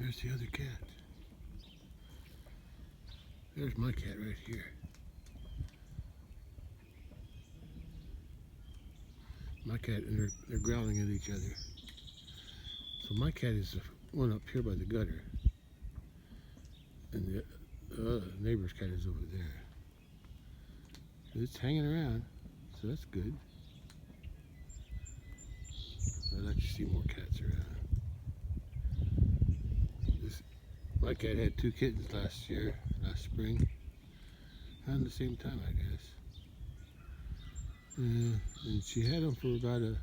There's the other cat. There's my cat right here. My cat, and they're growling at each other. So my cat is the one up here by the gutter. And the neighbor's cat is over there. It's hanging around, so that's good. I'd like to see more cats around. My cat had 2 kittens last spring. Around the same time, I guess. And she had them for about a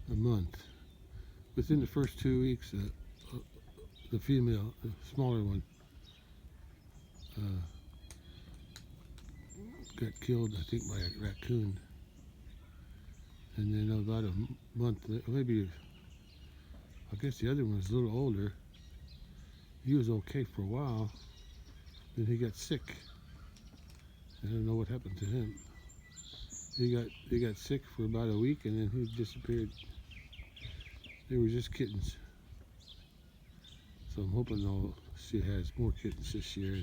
month. Within the first 2 weeks, the female, the smaller one, got killed, I think, by a raccoon. And then about a month, maybe, I guess the other one was a little older. He was okay for a while. Then he got sick. I don't know what happened to him. He got sick for about a week and then he disappeared. They were just kittens. So I'm hoping she has more kittens this year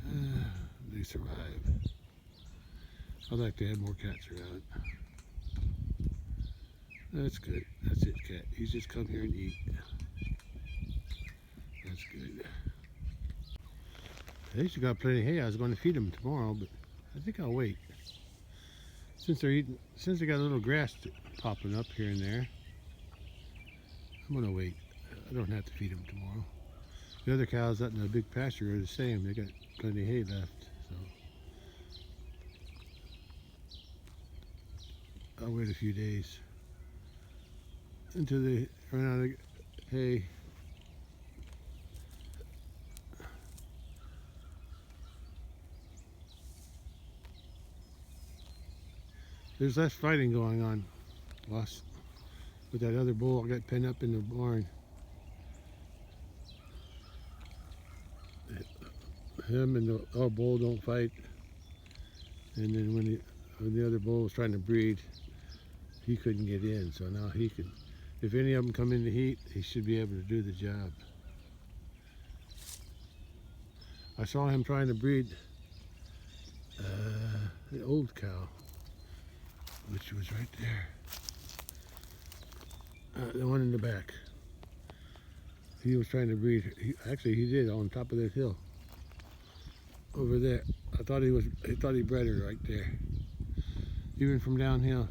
and they survive. I'd like to have more cats around. That's good. That's it, cat. You just come here and eat. That's good. They should got plenty of hay. I was going to feed them tomorrow, but I think I'll wait. Since they got a little grass popping up here and there, I'm gonna wait. I don't have to feed them tomorrow. The other cows out in the big pasture are the same. They got plenty of hay left, so I'll wait a few days until they run out of hay. There's less fighting going on, with that other bull I got penned up in the barn. Him and the other bull don't fight, and then when the other bull was trying to breed, he couldn't get in. So now he can. If any of them come in the heat, he should be able to do the job. I saw him trying to breed the old cow, which was right there. The one in the back. He was trying to breed. Actually, he did on top of that hill over there. I thought he bred her right there, even from downhill.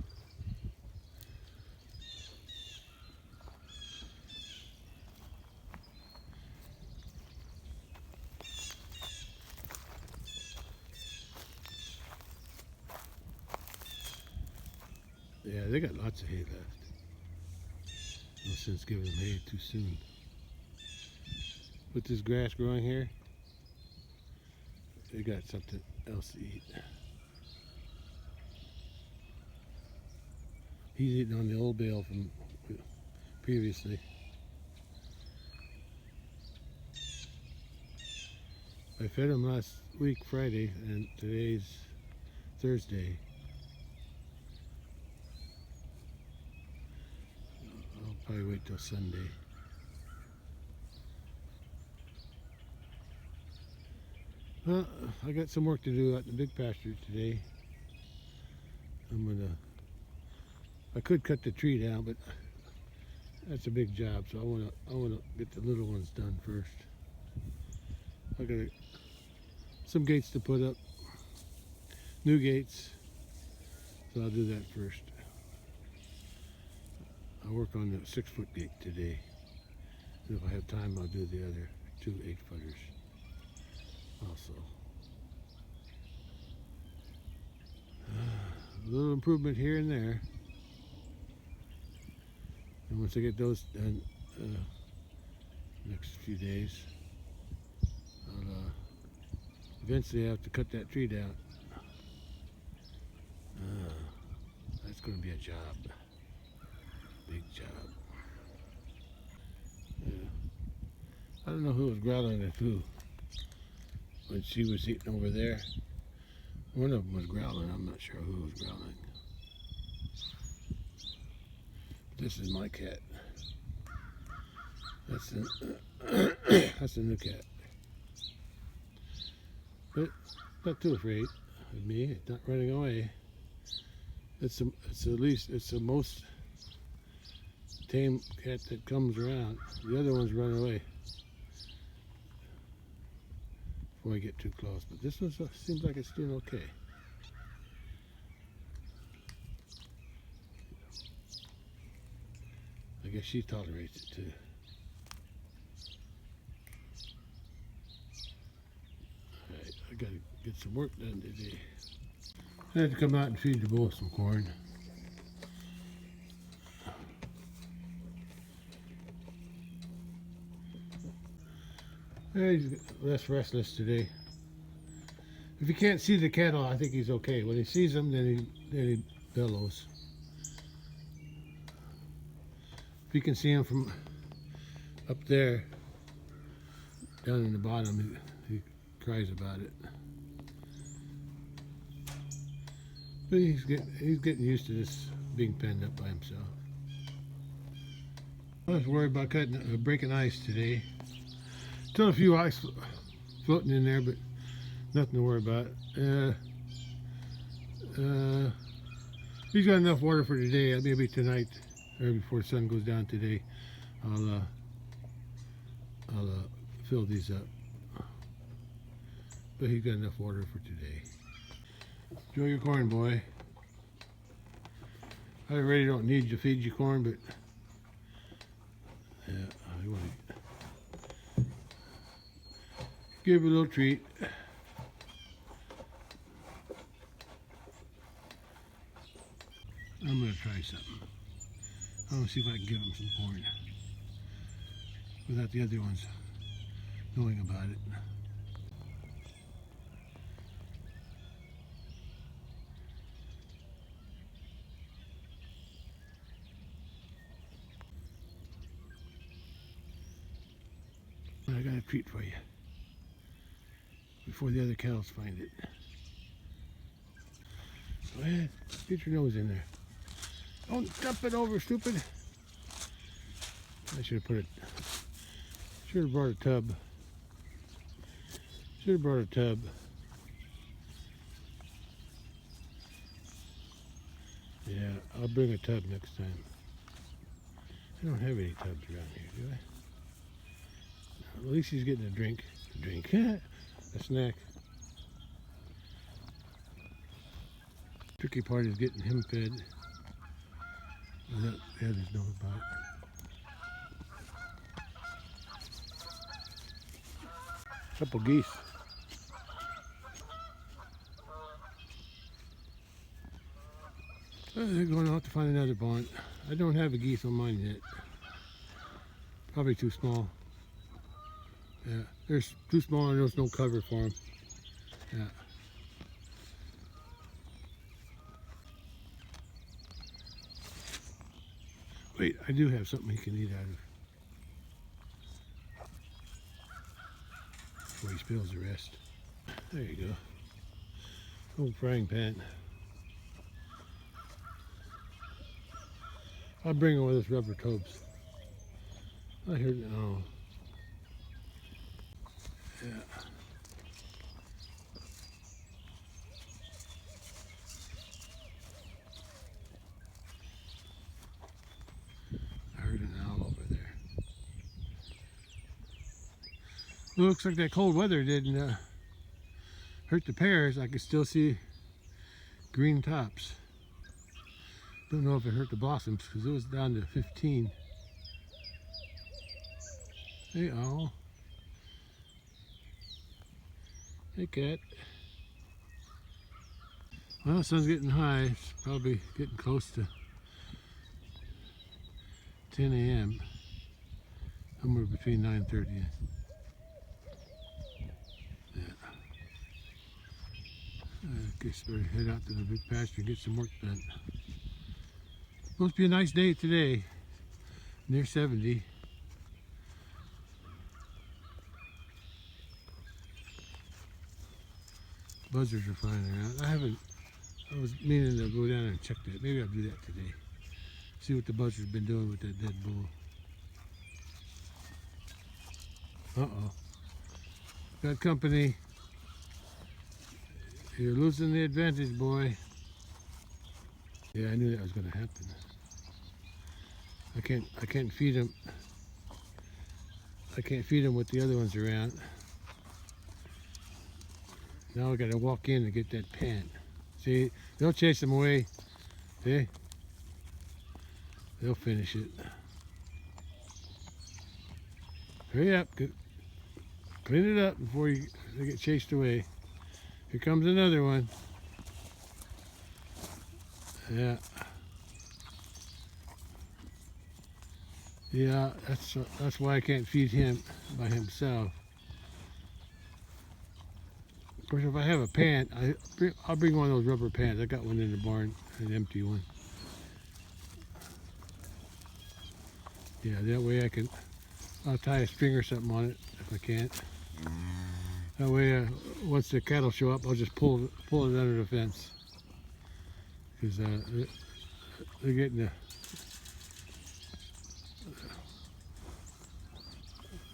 Yeah, they got lots of hay left. No sense giving them hay too soon. With this grass growing here, they got something else to eat. He's eating on the old bale from previously. I fed him last week Friday, and today's Thursday. I'll probably wait till Sunday. Well, I got some work to do out in the big pasture today. I could cut the tree down, but that's a big job, so I wanna get the little ones done first. I got some gates to put up, new gates, so I'll do that first. I'll work on the 6-foot gate today. And if I have time, I'll do the other 2 8-footers also. A little improvement here and there. And once I get those done, next few days, I'll eventually have to cut that tree down. That's going to be a job. Big job. Yeah. I don't know who was growling at who when she was eating over there. One of them was growling. I'm not sure who was growling. This is my cat. That's a, that's a new cat. But not too afraid of me. It's not running away. It's at least it's the most tame cat that comes around. The other ones run away before I get too close. But this one seems like it's doing okay. I guess she tolerates it too. Alright, I gotta get some work done today. I had to come out and feed the bull some corn. He's less restless today. If you can't see the cattle, I think he's okay. When he sees them, then he bellows. If you can see him from up there, down in the bottom, he cries about it. But he's getting used to this being penned up by himself. I was worried about breaking ice today. Still a few ice floating in there, but nothing to worry about. He's got enough water for today. Maybe tonight or before the sun goes down today, I'll fill these up. But he's got enough water for today. Enjoy your corn, boy. I really don't need to feed you corn, but yeah, I want to give you a little treat. I'm going to try something. I'm going to see if I can give him some corn without the other ones knowing about it. I got a treat for you before the other cows find it. Go ahead, get your nose in there. Don't dump it over, stupid. I should have brought a tub. Should have brought a tub. Yeah, I'll bring a tub next time. I don't have any tubs around here, do I? At least he's getting a drink. A snack. Tricky part is getting him fed. The others know about it. Couple geese. They're going out to find another barn. I don't have a geese on mine yet. Probably too small. Yeah, they're too small and there's no cover for them. Yeah. Wait, I do have something he can eat out of before he spills the rest. There you go. Old frying pan. I'll bring one of those rubber tubes. I heard it. Oh. Yeah. I heard an owl over there. It looks like that cold weather didn't hurt the pears. I could still see green tops. Don't know if it hurt the blossoms because it was down to 15. Hey, owl. Hey, cat. Well, the sun's getting high. It's probably getting close to 10 a.m. Somewhere between 9:30 and yeah. I guess better head out to the big pasture and get some work done. Supposed to be a nice day today. Near 70. Buzzards are flying around. I was meaning to go down and check that. Maybe I'll do that today. See what the buzzard's been doing with that dead bull. Uh-oh. Got company. You're losing the advantage, boy. Yeah, I knew that was going to happen. I can't feed him. I can't feed him with the other ones around. Now I got to walk in and get that pan. See, they'll chase them away. See? They'll finish it. Hurry up. Clean it up before they get chased away. Here comes another one. Yeah. Yeah, that's why I can't feed him by himself. Of course, if I have a pan, I'll bring one of those rubber pans. I got one in the barn, an empty one. Yeah, that way I'll tie a string or something on it if I can't. That way, once the cattle show up, I'll just pull it under the fence. Because they're getting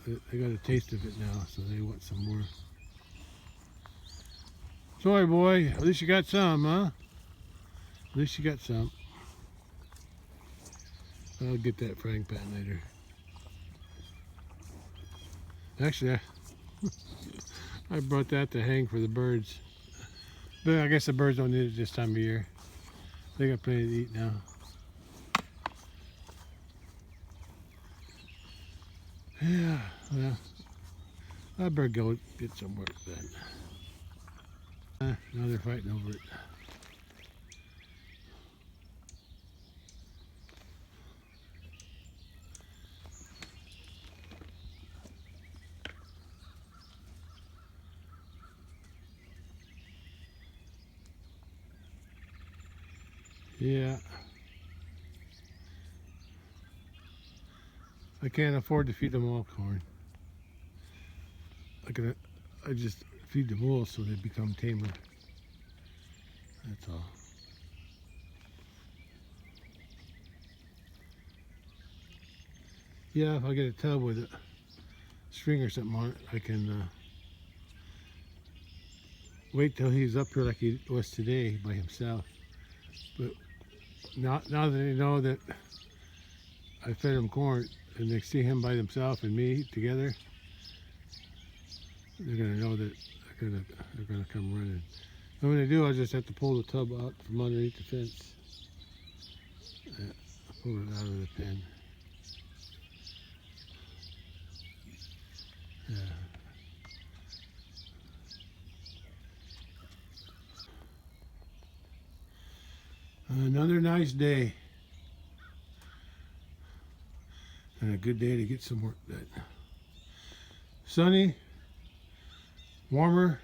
they got a taste of it now, so they want some more. Sorry, boy. At least you got some, huh? At least you got some. I'll get that frying pan later. Actually, I brought that to hang for the birds. But I guess the birds don't need it this time of year. They got plenty to eat now. Yeah, well, I better go get some work done. Now they're fighting over it. Yeah. I can't afford to feed them all corn. I just feed them wool so they become tamer. That's all. Yeah, if I get a tub with a string or something on it, I can wait till he's up here like he was today by himself. But now that they know that I fed him corn and they see him by himself and me together, they're gonna know that they're gonna come running. And when they do, I just have to pull the tub out from underneath the fence. Pull it out of the pen. Yeah. Another nice day. And a good day to get some work done. Sunny, warmer,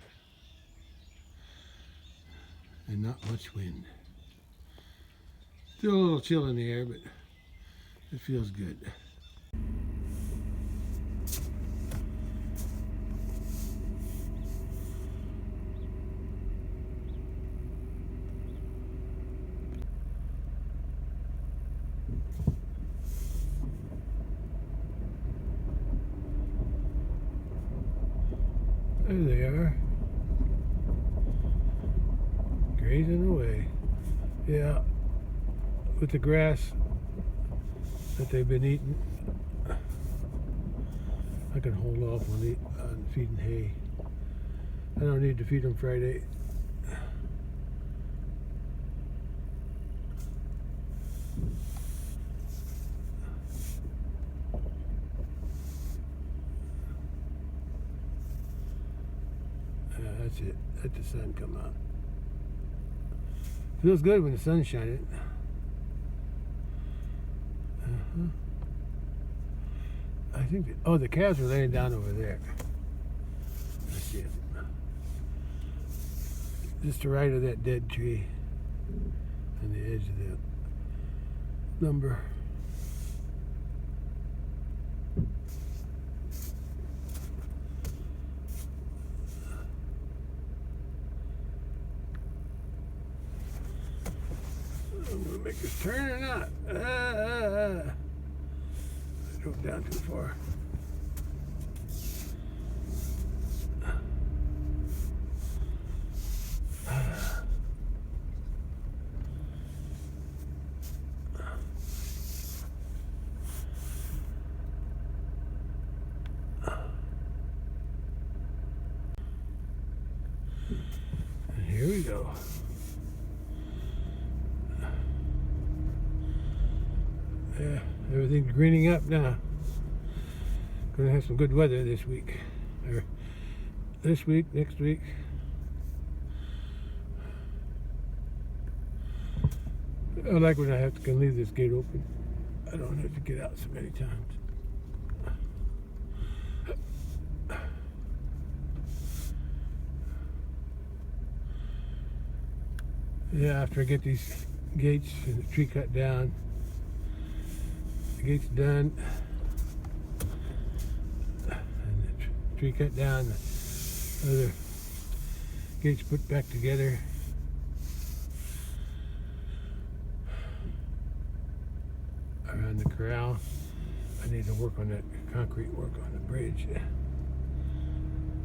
and not much wind. Still a little chill in the air, but it feels good. There they are, grazing away. Yeah, with the grass that they've been eating, I can hold off on feeding hay. I don't need to feed them Friday. That's it. Let the sun come out. Feels good when the sun's shining. I think the calves are laying down over there. I see it. Just to the right of that dead tree on the edge of the lumber. I'm gonna make this turn or not? I drove down too far. go. Yeah, everything's greening up now. Gonna have some good weather this week. Or this week, next week. I like when I can leave this gate open. I don't have to get out so many times. Yeah, after I get these gates and the tree cut down, the gate's done, and the tree cut down, the other gates put back together. Around the corral, I need to work on that concrete work on the bridge.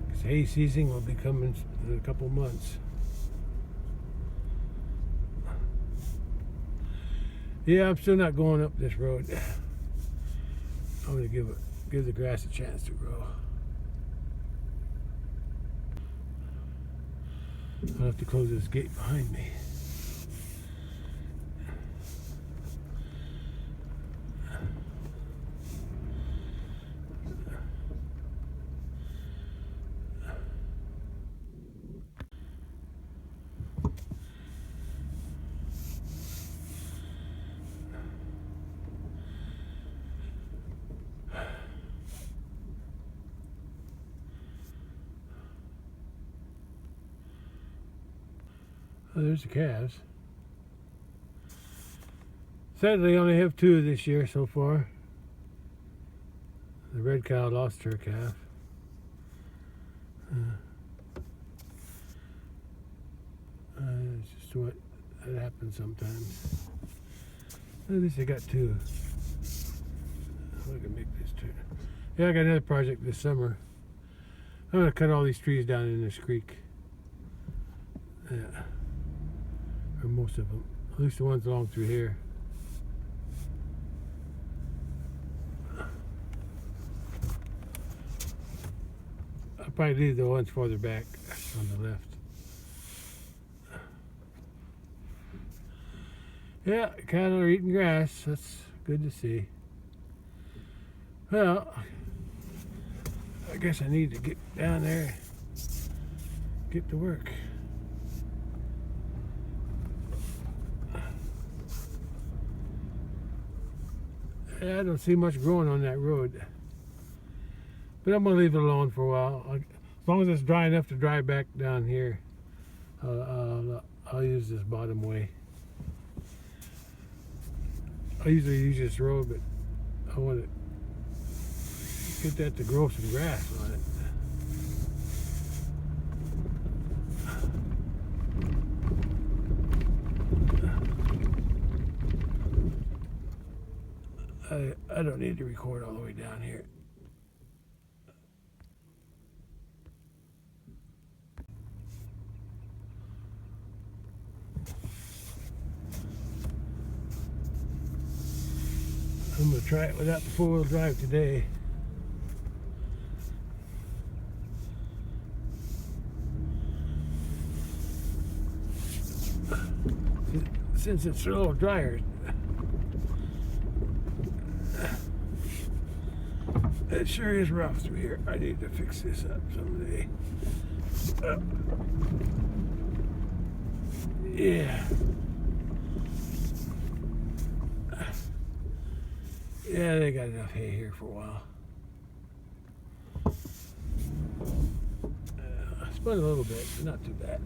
Because hay season will be coming in a couple months. Yeah, I'm still not going up this road. I'm gonna give the grass a chance to grow. I'll have to close this gate behind me. Oh, there's the calves. Sadly, I only have 2 this year so far. The red cow lost her calf. It's just what that happens sometimes. At least I got 2. I can make this turn. Yeah, I got another project this summer. I'm gonna cut all these trees down in this creek. Yeah. Or most of them, at least the ones along through here. I'll probably leave the ones farther back on the left. Yeah, cattle are eating grass. That's good to see. Well, I guess I need to get down there, get to work. I don't see much growing on that road, but I'm gonna leave it alone for a while. As long as it's dry enough to drive back down here, I'll use this bottom way. I usually use this road, but I want to get that to grow some grass on it. I don't need to record all the way down here. I'm going to try it without the 4-wheel drive today. Since it's a little drier. It sure is rough through here. I need to fix this up someday. Yeah. Yeah, they got enough hay here for a while. Spun a little bit, but not too bad.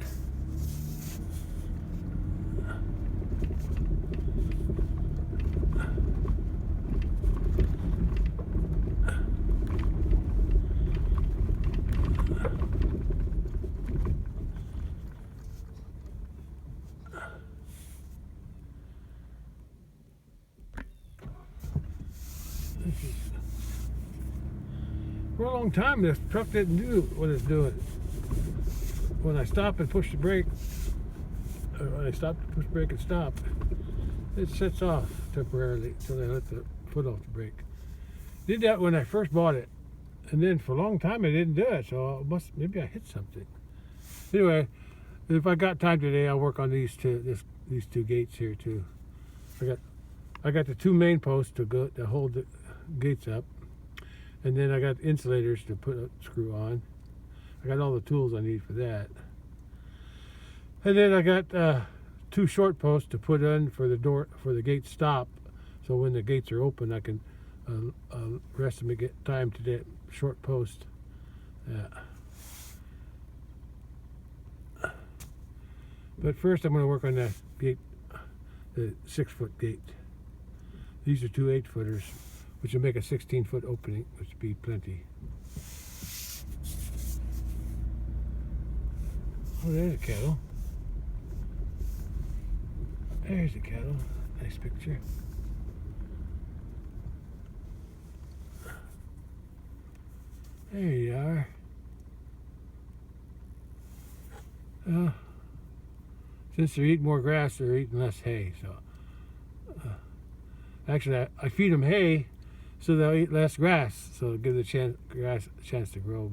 For a long time, this truck didn't do what it's doing. When I stop and push the brake, or when I stop to push brake and stop, it sets off temporarily until I let the foot off the brake. Did that when I first bought it, and then for a long time I didn't do it. So maybe I hit something. Anyway, If I got time today, I'll work on these two gates here too. I got the two main posts to hold the gates up, and then I got insulators to put a screw on. I got all the tools I need for that, and then I got two short posts to put in for the gate stop, so when the gates are open, I can rest them and get time to that short post. But first, I'm going to work on that gate, the 6-foot gate. These are two 8-footers, which will make a 16-foot opening, which would be plenty. Oh, there's a kettle. There's a kettle. Nice picture. There you are. Since they're eating more grass, they're eating less hay. So, actually, I feed them hay so they'll eat less grass, so it'll give the grass a chance to grow.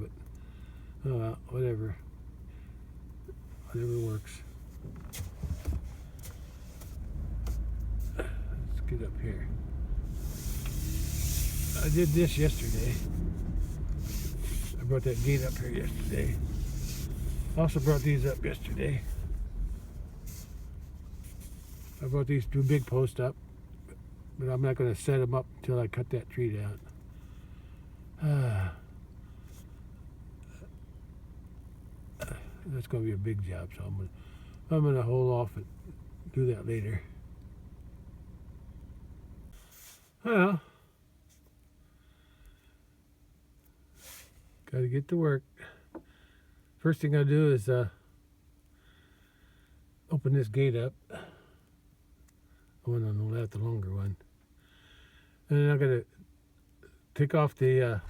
But whatever works. Let's get up here. I did this yesterday. I brought that gate up here yesterday. Also brought these up yesterday. I brought these two big posts up, but I'm not going to set them up until I cut that tree down. That's going to be a big job, so I'm going to hold off and do that later. Well, got to get to work. First thing I'll do is open this gate up. The one on the left, the longer one. And then I'm going to take off the, I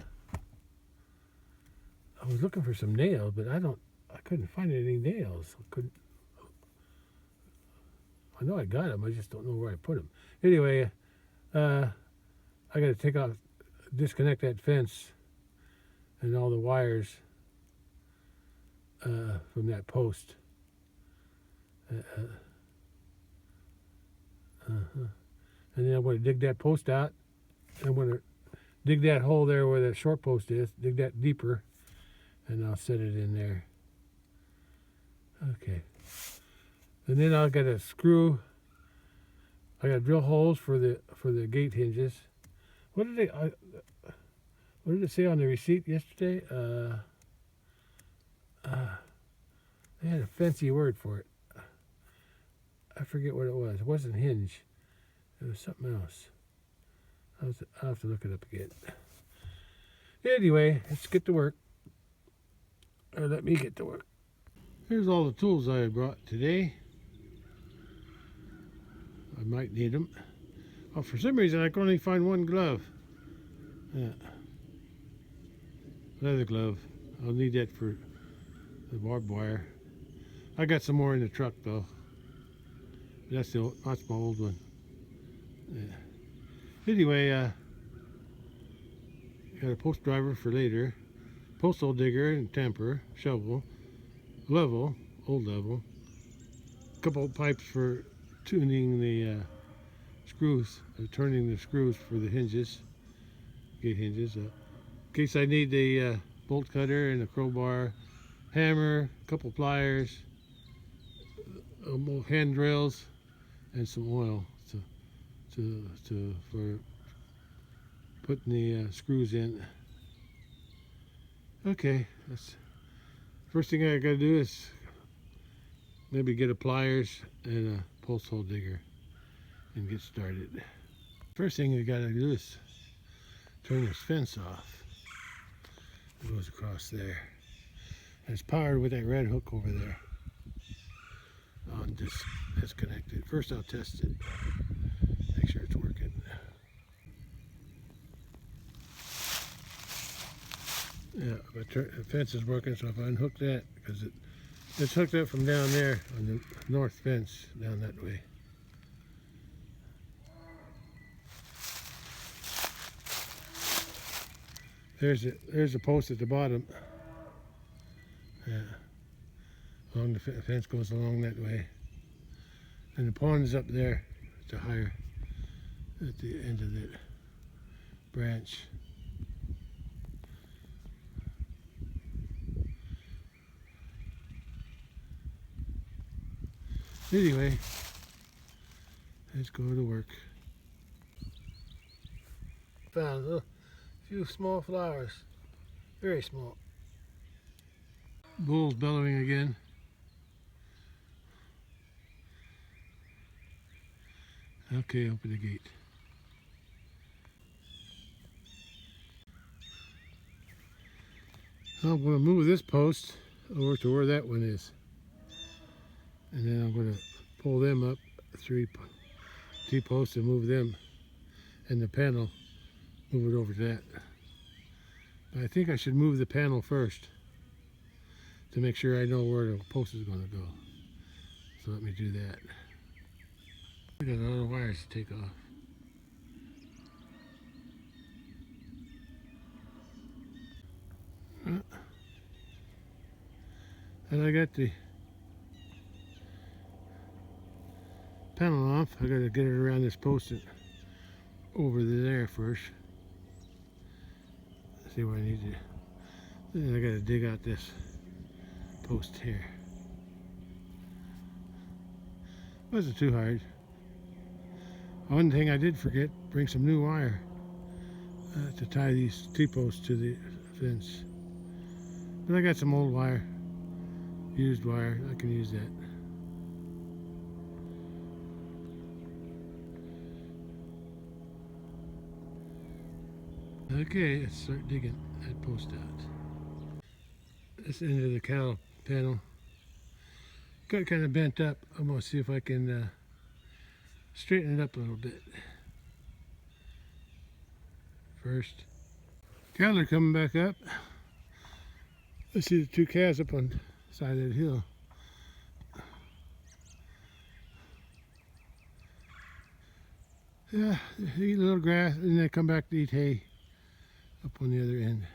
was looking for some nails, but I couldn't find any nails. I know I got them, I just don't know where I put them. Anyway, I got to disconnect that fence and all the wires from that post. And then I'm going to dig that post out. I'm going to dig that hole there where the short post is, dig that deeper, and I'll set it in there. Okay. And then I'll get a screw. I got drill holes for the gate hinges. What did it say on the receipt yesterday? They had a fancy word for it. I forget what it was. It wasn't hinge. It was something else. I'll have to look it up again. Anyway, let's get to work. Or let me get to work. Here's all the tools I brought today. I might need them. Oh, for some reason I can only find one glove. Yeah. Leather glove. I'll need that for the barbed wire. I got some more in the truck though. That's my old one. Yeah. Anyway, got a post driver for later, postal digger and tamper, shovel, level, old level, a couple of pipes for tuning the screws, turning the screws for the hinges, gate hinges. In case I need the bolt cutter and a crowbar, hammer, a couple pliers, hand drills, and some oil for putting the screws in. Okay, first thing I gotta do is maybe get a pliers and a post hole digger and get started. First thing I gotta do is turn this fence off. It goes across there. And it's powered with that red hook over there. On disconnected. First I'll test it. Make sure it's working. Yeah, the fence is working, so if I unhook that, because it's hooked up from down there on the north fence, down that way. There's a post at the bottom. Yeah. Along the fence goes along that way. And the pond is up there. It's a higher at the end of the branch. Anyway, let's go to work. Found a few small flowers, very small. Bull's bellowing again. Okay, open the gate. I'm going to move this post over to where that one is. And then I'm going to pull them up, three T-posts, and move them. And the panel, move it over to that. But I think I should move the panel first to make sure I know where the post is going to go. So let me do that. I got a lot of wires to take off. And I got the panel off. I got to get it around this post and over there first. See what I need to. Then I got to dig out this post here. Wasn't too hard. One thing I did forget, bring some new wire to tie these T-posts to the fence. But I got some old wire, used wire. I can use that. Okay, let's start digging that post out. This end of the cowl panel got kind of bent up. I'm going to see if I can straighten it up a little bit. First, cattle are coming back up. Let's see the two calves up on the side of that hill. Yeah, they eat a little grass and they come back to eat hay up on the other end.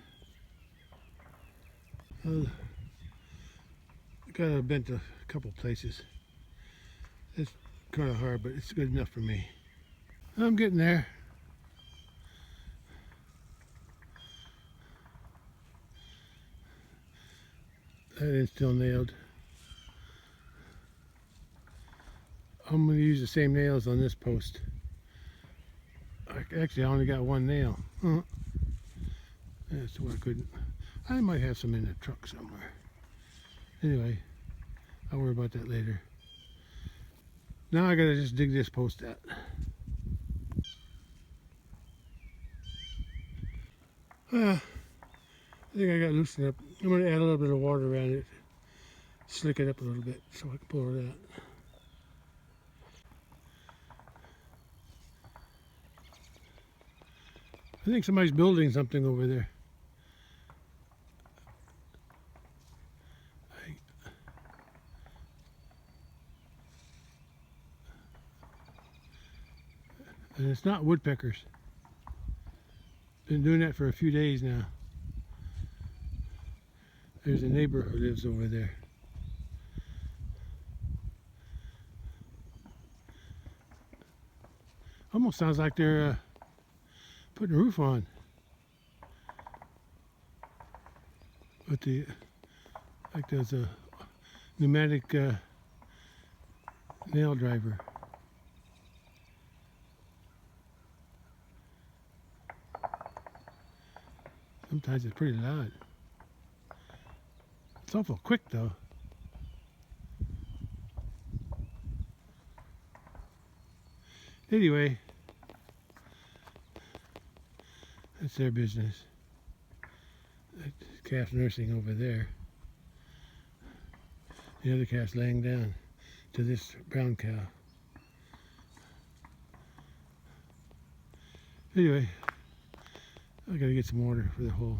Got it bent a couple places. It's kind of hard, but it's good enough for me. I'm getting there. That is still nailed. I'm going to use the same nails on this post. Actually, I only got one nail. That's why I couldn't. I might have some in the truck somewhere. Anyway, I'll worry about that later. Now I gotta just dig this post out. I think I got loosened up. I'm gonna add a little bit of water around it, slick it up a little bit so I can pull it out. I think somebody's building something over there. And it's not woodpeckers. Been doing that for a few days now. There's a neighbor who lives over there. Almost sounds like they're putting a roof on. But like there's a pneumatic nail driver. Sometimes it's pretty loud. It's awful quick though. Anyway, that's their business. That calf's nursing over there. The other calf's laying down to this brown cow. Anyway, I gotta get some water for the hole.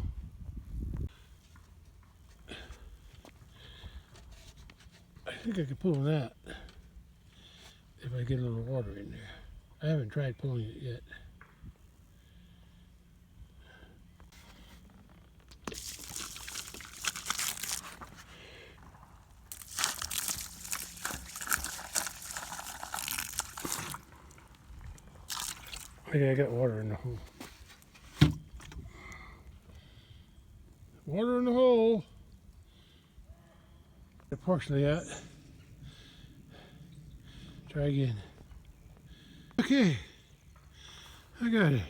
I think I could pull that if I get a little water in there. I haven't tried pulling it yet. Okay, I got water in the hole. Water in the hole. A portion of that. Try again. Okay, I got it.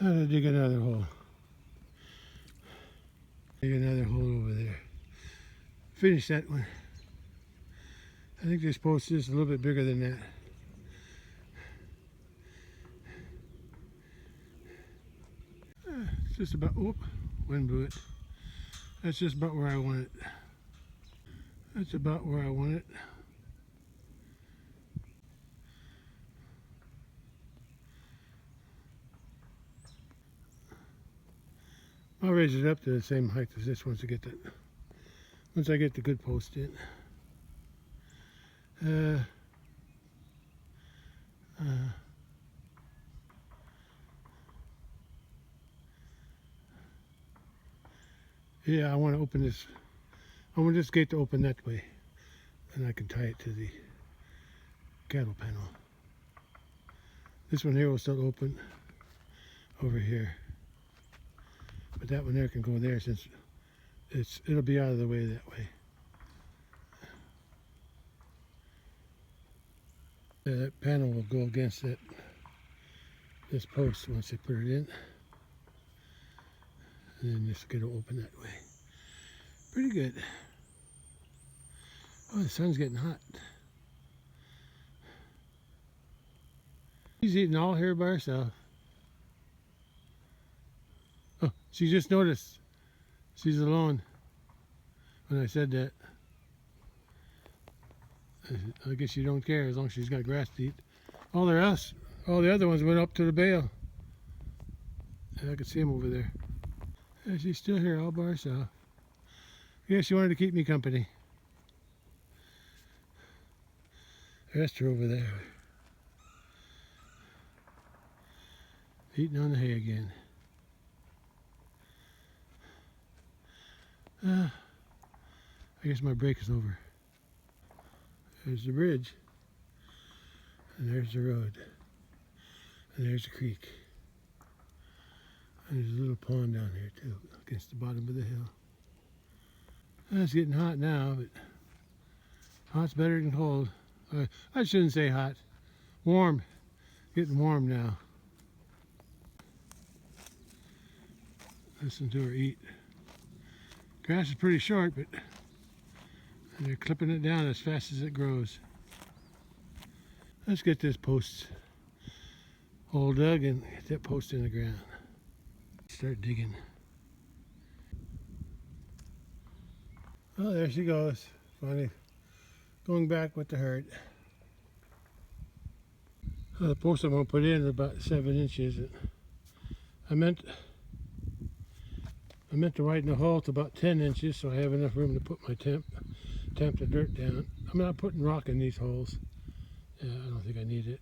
How to dig another hole. Dig another hole over there. Finish that one. I think this post is a little bit bigger than that. It's just about, whoop, wind blew it. That's just about where I want it. That's about where I want it. I'll raise it up to the same height as this once I get the good post in. Yeah, I want to open this. I want this gate to open that way, and I can tie it to the cattle panel. This one here will still open over here, but that one there can go there since it'll be out of the way that way. That panel will go against this post once I put it in. And then this will open that way. Pretty good. Oh, the sun's getting hot. She's eating all here by herself. Oh, she just noticed she's alone when I said that. I guess she don't care as long as she's got grass to eat. All the other ones went up to the bale. And I could see them over there. Yeah, she's still here all by herself. Yeah, she wanted to keep me company. The rest are over there. Eating on the hay again. I guess my break is over. There's the bridge. And there's the road. And there's the creek. And there's a little pond down here too, against the bottom of the hill. It's getting hot now, but hot's better than cold. I shouldn't say hot. Warm. Getting warm now. Listen to her eat. Grass is pretty short, but they're clipping it down as fast as it grows. Let's get this post hole dug and get that post in the ground. Start digging. Oh, there she goes. Finally going back with the herd. The post I'm going to put in is about 7 inches. I meant to widen the hole to about 10 inches so I have enough room to put my tamp the dirt down. I'm not putting rock in these holes. Yeah, I don't think I need it.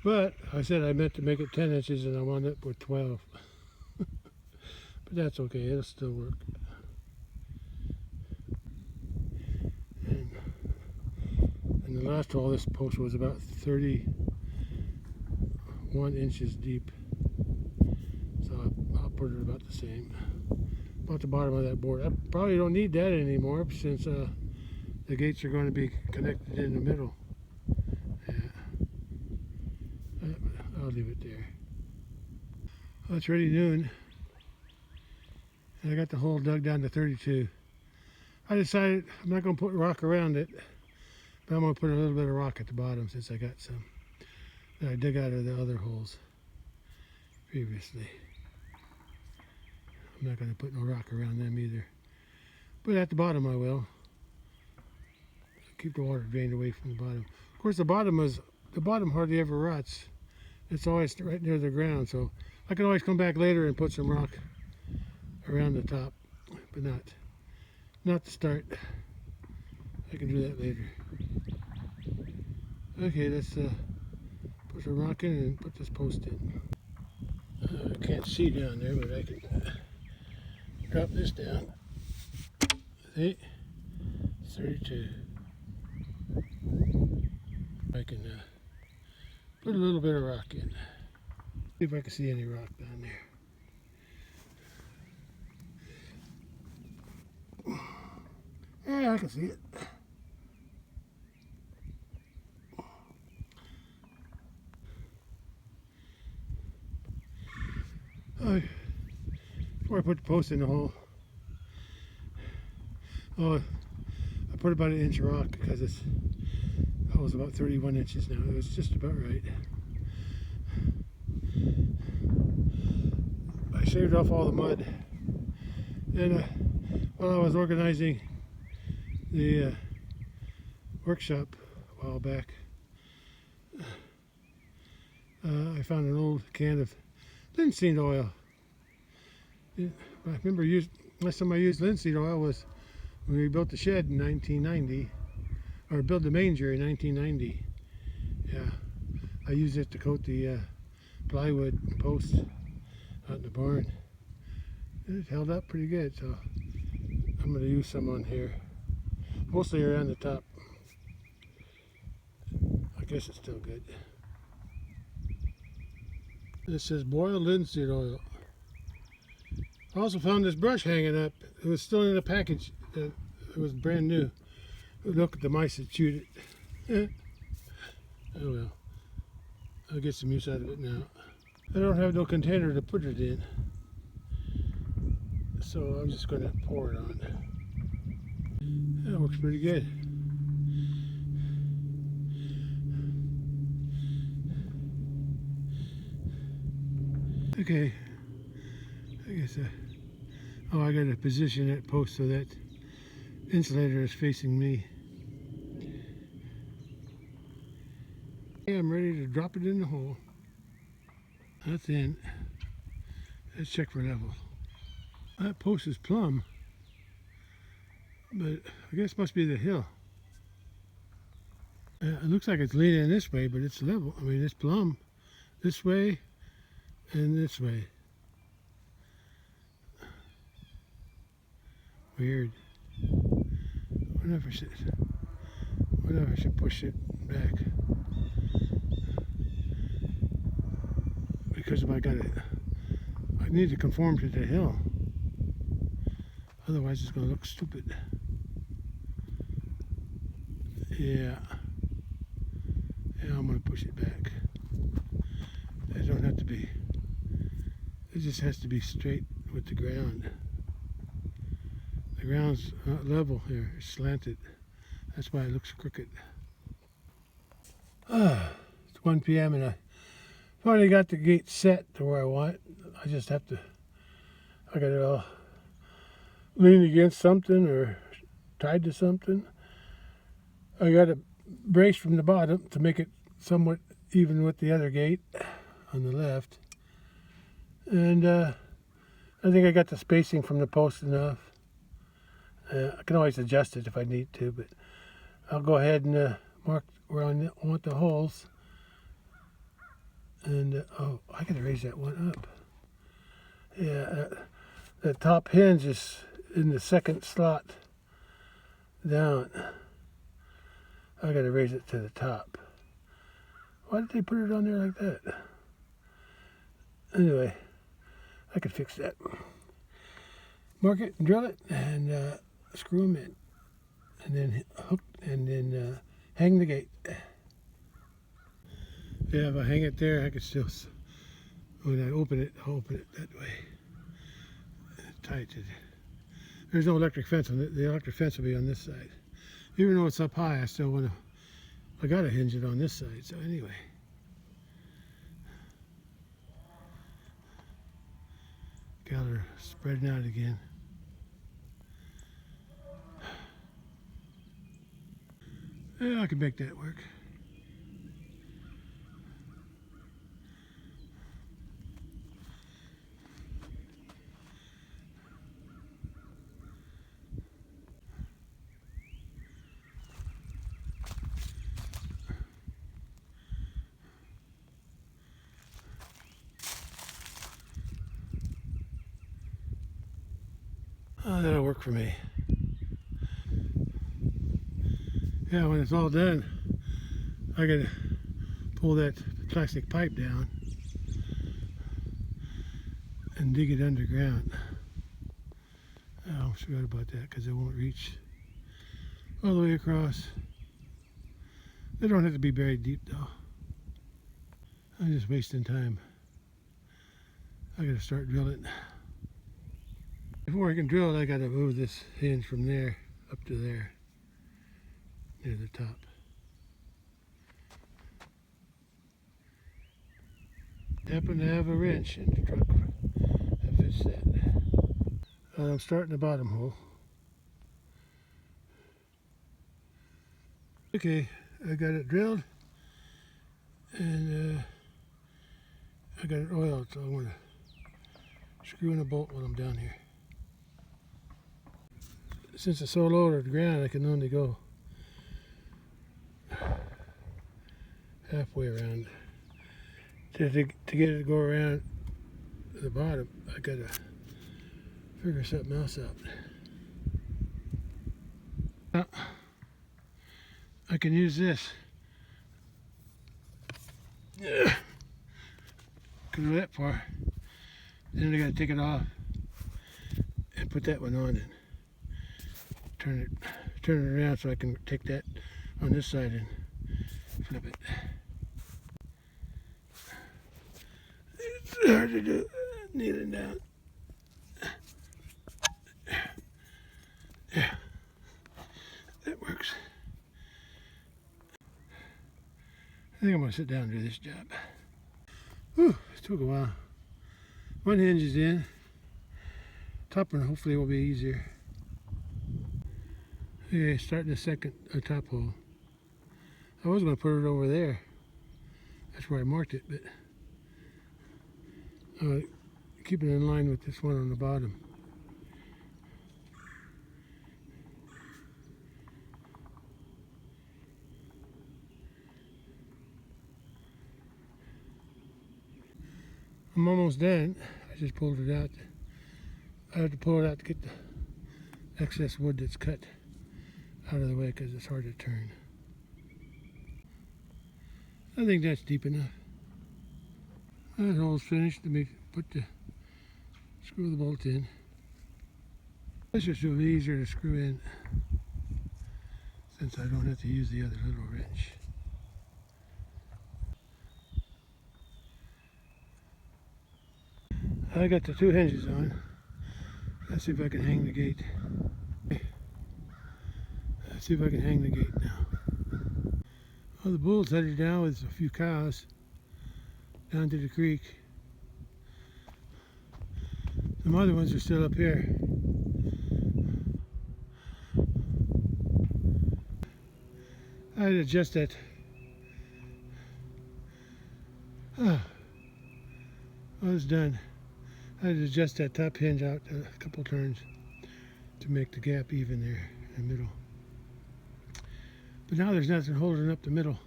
But I said I meant to make it 10 inches and I wound up with 12. But that's okay, it'll still work. And the last hole, this post was about 31 inches deep. So I'll put it about the same. About the bottom of that board. I probably don't need that anymore since the gates are going to be connected in the middle. I'll leave it there. Well, it's already noon. And I got the hole dug down to 32. I decided I'm not going to put rock around it, but I'm going to put a little bit of rock at the bottom since I got some that I dug out of the other holes previously. I'm not going to put no rock around them either. But at the bottom I will. Keep the water drained away from the bottom. Of course the bottom hardly ever rots. It's always right near the ground, so I can always come back later and put some rock around the top, but not to start. I can do that later. Okay, let's put some rock in and put this post in. I can't see down there, but I can drop this down. See? 32. I and put a little bit of rock in. See if I can see any rock down there. Yeah, I can see it. Before I put the post in the hole, I put about 1 inch of rock because the hole's about 31 inches now. It was just about right. I shaved off all the mud, and while I was organizing the workshop a while back, I found an old can of linseed oil. I remember last time I used linseed oil was when we built the shed in 1990, or built the manger in 1990. Yeah, I used it to coat the plywood posts out in the barn. It held up pretty good, so I'm going to use some on here, mostly around the top. I guess it's still good. This says boiled linseed oil. I also found this brush hanging up. It was still in the package. It was brand new. Look at the mice that chewed it. Oh well. I'll get some use out of it now. I don't have no container to put it in, so I'm just going to pour it on. That works pretty good. Okay, I guess I got to position that post so that insulator is facing me. Okay, I'm ready to drop it in the hole. That's in. Let's check for level. That post is plumb, but I guess it must be the hill. It looks like it's leaning this way, but it's level. I mean, it's plumb this way and this way. Weird. I wonder if I should push it back. Because if I need to conform to the hill. Otherwise it's going to look stupid. Yeah, I'm going to push it back. It don't have to be. It just has to be straight with the ground. The ground's not level here, it's slanted. That's why it looks crooked. It's 1 p.m. and I finally got the gate set to where I want it. I just have to, I got it all leaned against something or tied to something. I got a brace from the bottom to make it somewhat even with the other gate on the left. And I think I got the spacing from the post enough. I can always adjust it if I need to, but I'll go ahead and mark where I want the holes. And oh, I gotta raise that one up. Yeah, the top hinge is in the second slot down. I gotta raise it to the top. Why did they put it on there like that? Anyway, I could fix that. Mark it and drill it and screw them in, and then hook, and then hang the gate. Yeah, if I hang it there, I could still, when I open it, I'll open it that way. Tight. There's no electric fence on it. The electric fence will be on this side. Even though it's up high, I still want to, I got to hinge it on this side. So anyway. Got her spreading out again. Yeah, I can make that work. Oh, that'll work for me. Yeah, when it's all done, I gotta pull that plastic pipe down and dig it underground. Oh, I forgot about that because it won't reach all the way across. They don't have to be buried deep though. I'm just wasting time. I gotta start drilling. Before I can drill, I gotta move this hinge from there up to there, near the top. Happen to have a wrench in the truck that fits that. I'm starting the bottom hole. Okay, I got it drilled and I got it oiled, so I'm going to screw in a bolt while I'm down here. Since it's so low to the ground, I can only go halfway around. To get it to go around the bottom, I got to figure something else out. Now, I can use this. Yeah. Can go that far. Then I got to take it off and put that one on and turn it around so I can take that on this side and flip it. It's hard to do, kneeling down. Yeah, that works. I think I'm going to sit down and do this job. Whew, it took a while. One hinge is in. Top one hopefully will be easier. Okay, starting the second top hole. I was going to put it over there. That's where I marked it, but keep it in line with this one on the bottom. I'm almost done. I just pulled it out. I have to pull it out to get the excess wood that's cut out of the way because it's hard to turn. I think that's deep enough. That hole's finished. Let me screw the bolt in. This just will be easier to screw in since I don't have to use the other little wrench. I got the two hinges on. Let's see if I can hang the gate. Let's see if I can hang the gate now. Well, the bull's headed down with a few cows down to the creek. Some other ones are still up here. I'd adjust that. I was done. I'd adjust that top hinge out a couple turns to make the gap even there in the middle. But now there's nothing holding up the middle.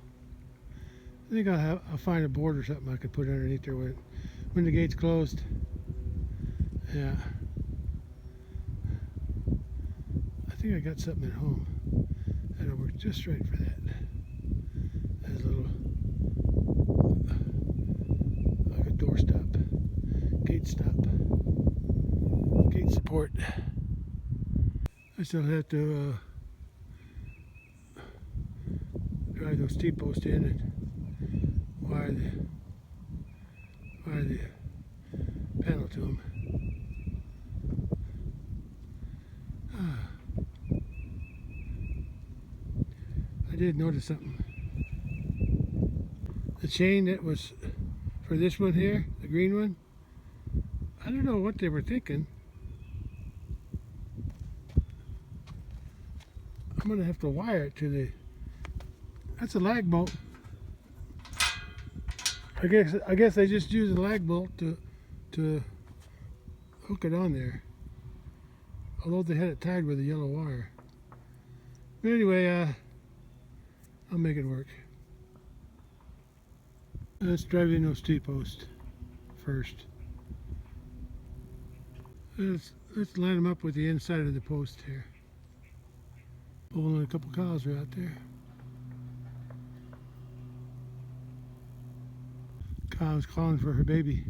I think I'll find a board or something I could put underneath there when the gate's closed. Yeah. I think I got something at home that'll work just right for that. There's a little, like a door stop, gate stop, gate support. I still have to drive those T-posts in and wire the panel to them. I did notice something. The chain that was for this one here, the green one, I don't know what they were thinking. I'm gonna have to wire it to the, that's a lag bolt. I guess they just use a lag bolt to hook it on there. Although they had it tied with a yellow wire. But anyway, I'll make it work. Let's drive in those T-posts first. Let's line them up with the inside of the post here. Oh, only a couple cows are out there. Cow's calling for her baby.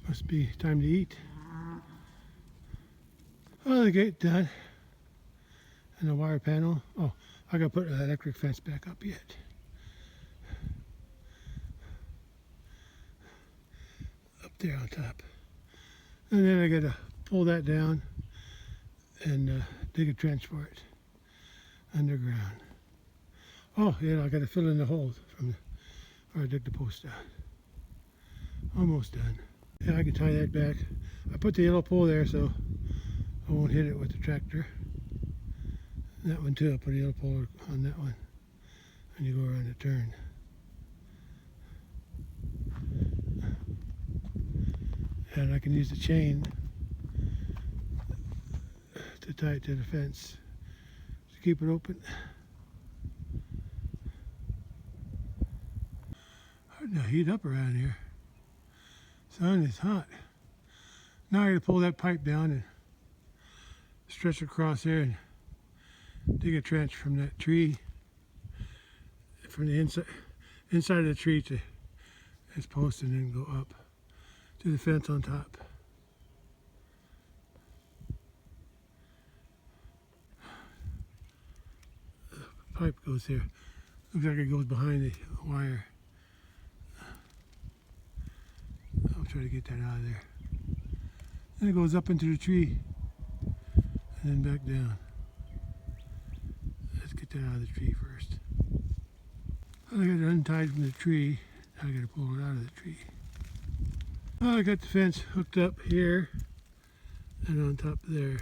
Must be time to eat. Oh, the gate done. And the wire panel. Oh, I gotta put the electric fence back up yet. Up there on top. And then I gotta pull that down and dig a trench for it underground. Oh, yeah, I gotta fill in the holes from where I dig the post out. Almost done. Yeah, I can tie that back. I put the yellow pole there so I won't hit it with the tractor. That one too, I put a yellow pole on that one. And you go around the turn. And I can use the chain to tie it to the fence to keep it open. Hard to heat up around here. Sun is hot. Now I gotta pull that pipe down and stretch across there and dig a trench from that tree, from the inside of the tree to this post, and then go up to the fence on top. The pipe goes here. Looks like it goes behind the wire. I'll try to get that out of there. Then it goes up into the tree and then back down. Let's get that out of the tree first. I got it untied from the tree. Now I got to pull it out of the tree. Well, I got the fence hooked up here and on top there.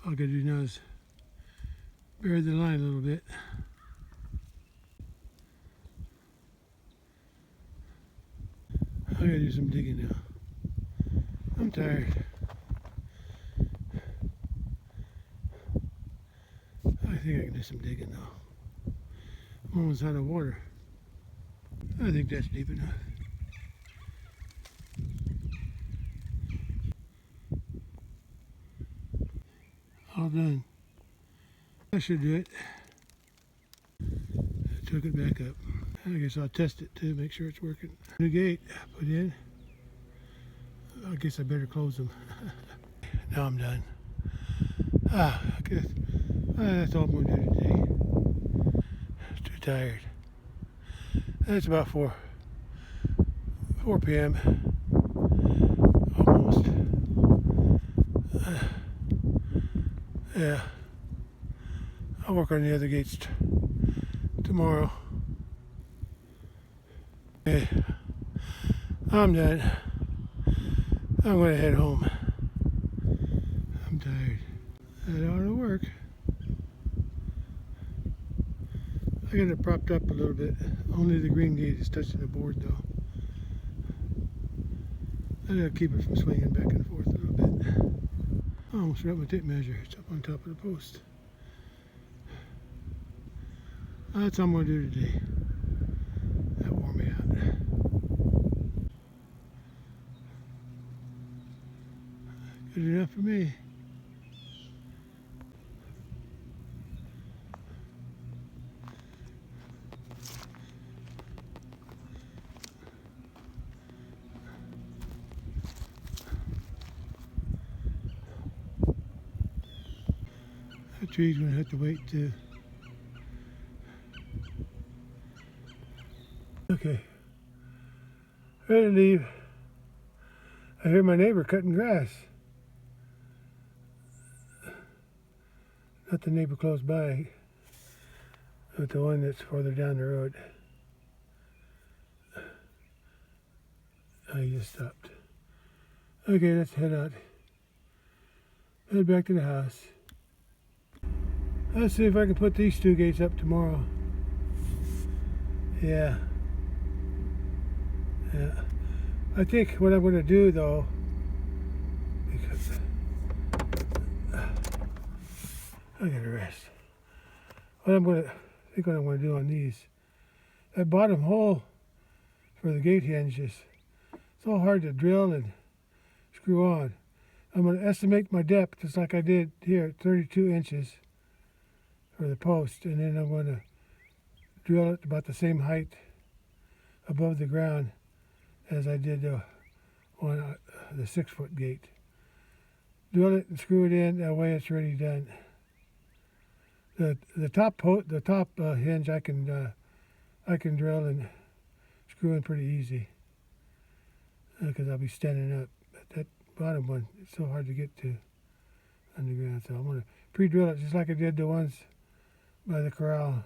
All I got to do now is bury the line a little bit. I gotta do some digging now. I'm tired. I think I can do some digging now. I'm almost out of water. I think that's deep enough. All done. That should do it. I took it back up. I guess I'll test it too, make sure it's working. New gate put in. I guess I better close them. Now I'm done. I guess that's all I'm going to do today. Too tired. It's about 4 p.m. Almost. Yeah. I'll work on the other gates tomorrow. Okay, I'm done. I'm going to head home. I'm tired. That ought to work. I got it propped up a little bit. Only the green gate is touching the board though. I gotta keep it from swinging back and forth a little bit. I almost forgot my tape measure. It's up on top of the post. That's all I'm going to do today. That wore me out. Good enough for me. That tree's going to have to wait too. Okay, ready to leave. I hear my neighbor cutting grass. Not the neighbor close by, but the one that's further down the road. I just stopped. Okay, let's head out. Head back to the house. Let's see if I can put these 2 gates up tomorrow. Yeah. I think what I'm going to do though, because I gotta rest. What I'm going to do on these, that bottom hole for the gate hinge is so hard to drill and screw on. I'm going to estimate my depth just like I did here, 32 inches for the post, and then I'm going to drill it about the same height above the ground as I did on the 6-foot gate. Drill it and screw it in. That way, it's already done. The top hinge I can drill and screw in pretty easy because I'll be standing up. But that bottom one, it's so hard to get to underground. So I'm gonna pre-drill it just like I did the ones by the corral.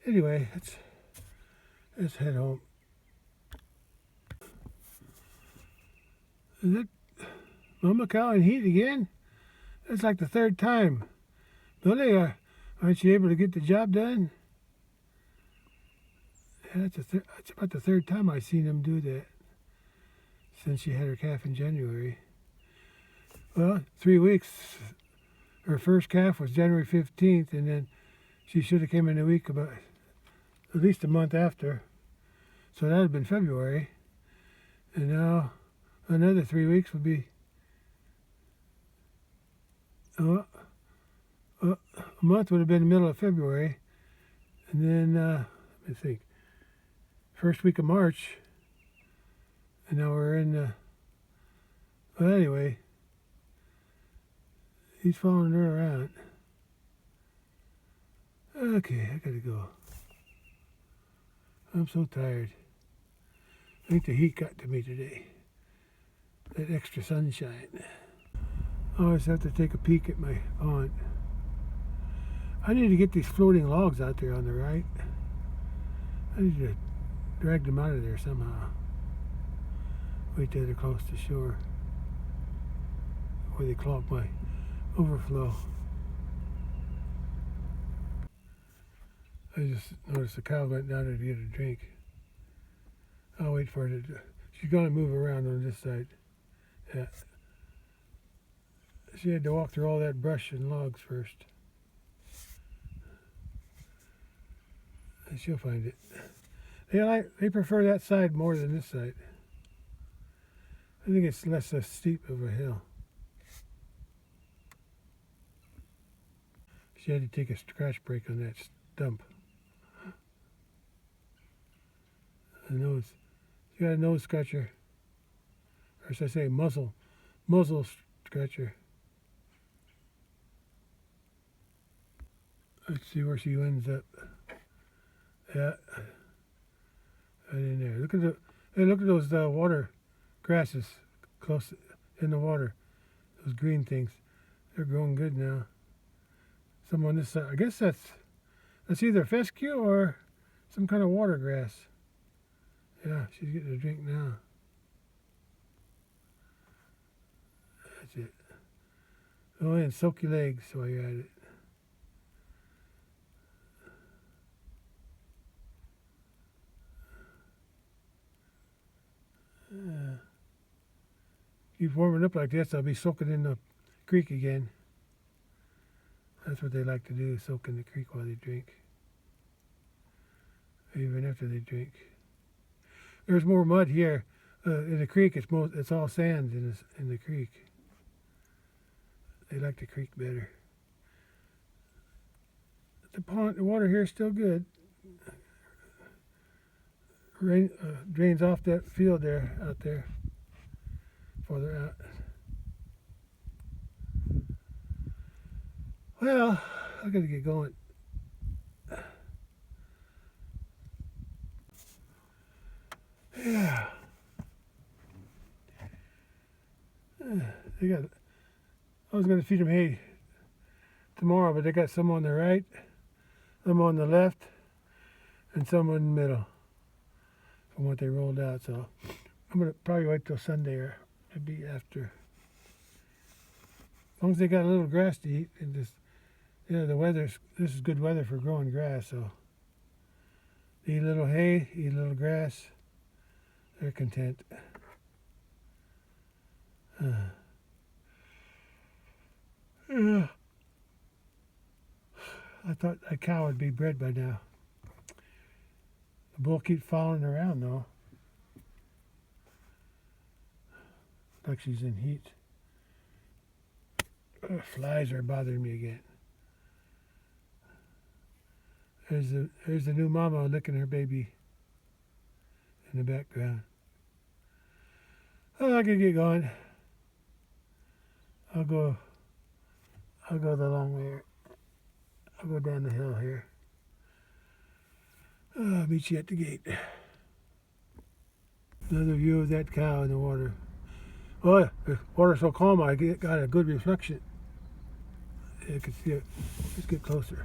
Anyway, let's head home. Is it Mama Cow in heat again? That's like the third time. Billy, aren't you able to get the job done? Yeah, that's about the third time I've seen them do that since she had her calf in January. Well, 3 weeks. Her first calf was January 15th, and then she should have came in a week about at least a month after. So that would have been February. And now another 3 weeks would be a month would have been the middle of February. And then, let me think, first week of March. And now we're in, well, anyway, he's following her around. Okay, I gotta go. I'm so tired. I think the heat got to me today. That extra sunshine. I always have to take a peek at my pond. I need to get these floating logs out there on the right. I need to drag them out of there somehow. Wait till they're close to shore. Where they clog my overflow. I just noticed the cow went down there to get a drink. I'll wait for her to. She's gonna move around on this side. Yeah. She had to walk through all that brush and logs first. And she'll find it. They prefer that side more than this side. I think it's less steep of a hill. She had to take a scratch break on that stump. A nose. She got a nose scratcher. Or should I say muzzle scratcher. Let's see where she ends up. Yeah. Right in there. Look at those water grasses close in the water. Those green things. They're growing good now. Some on this side. I guess that's either fescue or some kind of water grass. Yeah, she's getting a drink now. That's it. Oh, and soak your legs while you're at it. Keep warming up like this, I'll be soaking in the creek again. That's what they like to do, soak in the creek while they drink. Even after they drink. There's more mud here. In the creek, it's all sand in the creek. They like the creek better. The water here is still good. Rain drains off that field there, out there, farther out. Well, I gotta get going. Yeah. I was gonna feed them hay tomorrow, but they got some on the right, some on the left, and some in the middle from what they rolled out. So I'm gonna probably wait till Sunday or maybe after. As long as they got a little grass to eat, and just this is good weather for growing grass. So they eat a little hay, eat a little grass. They're content. Yeah. I thought a cow would be bred by now. The bull keeps following around though. Like she's in heat. Ugh, flies are bothering me again. There's the new mama licking her baby in the background. Oh, I can get going. I'll go the long way. I'll go down the hill here. I'll meet you at the gate. Another view of that cow in the water. Oh, the water's so calm, I got a good reflection. You can see it. Let's get closer.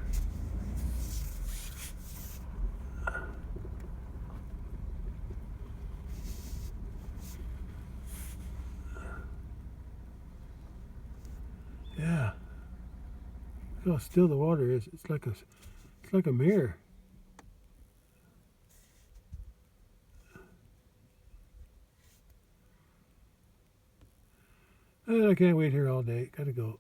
Yeah. Look how still the water is. It's like a mirror. I can't wait here all day. Gotta go.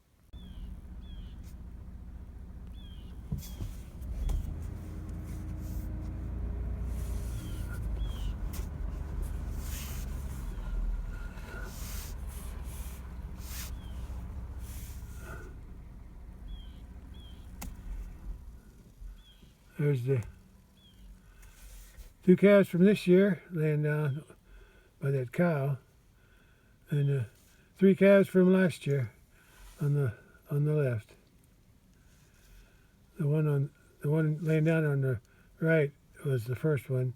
There's the 2 calves from this year laying down by that cow, and 3 calves from last year on the left. The one laying down on the right was the first one,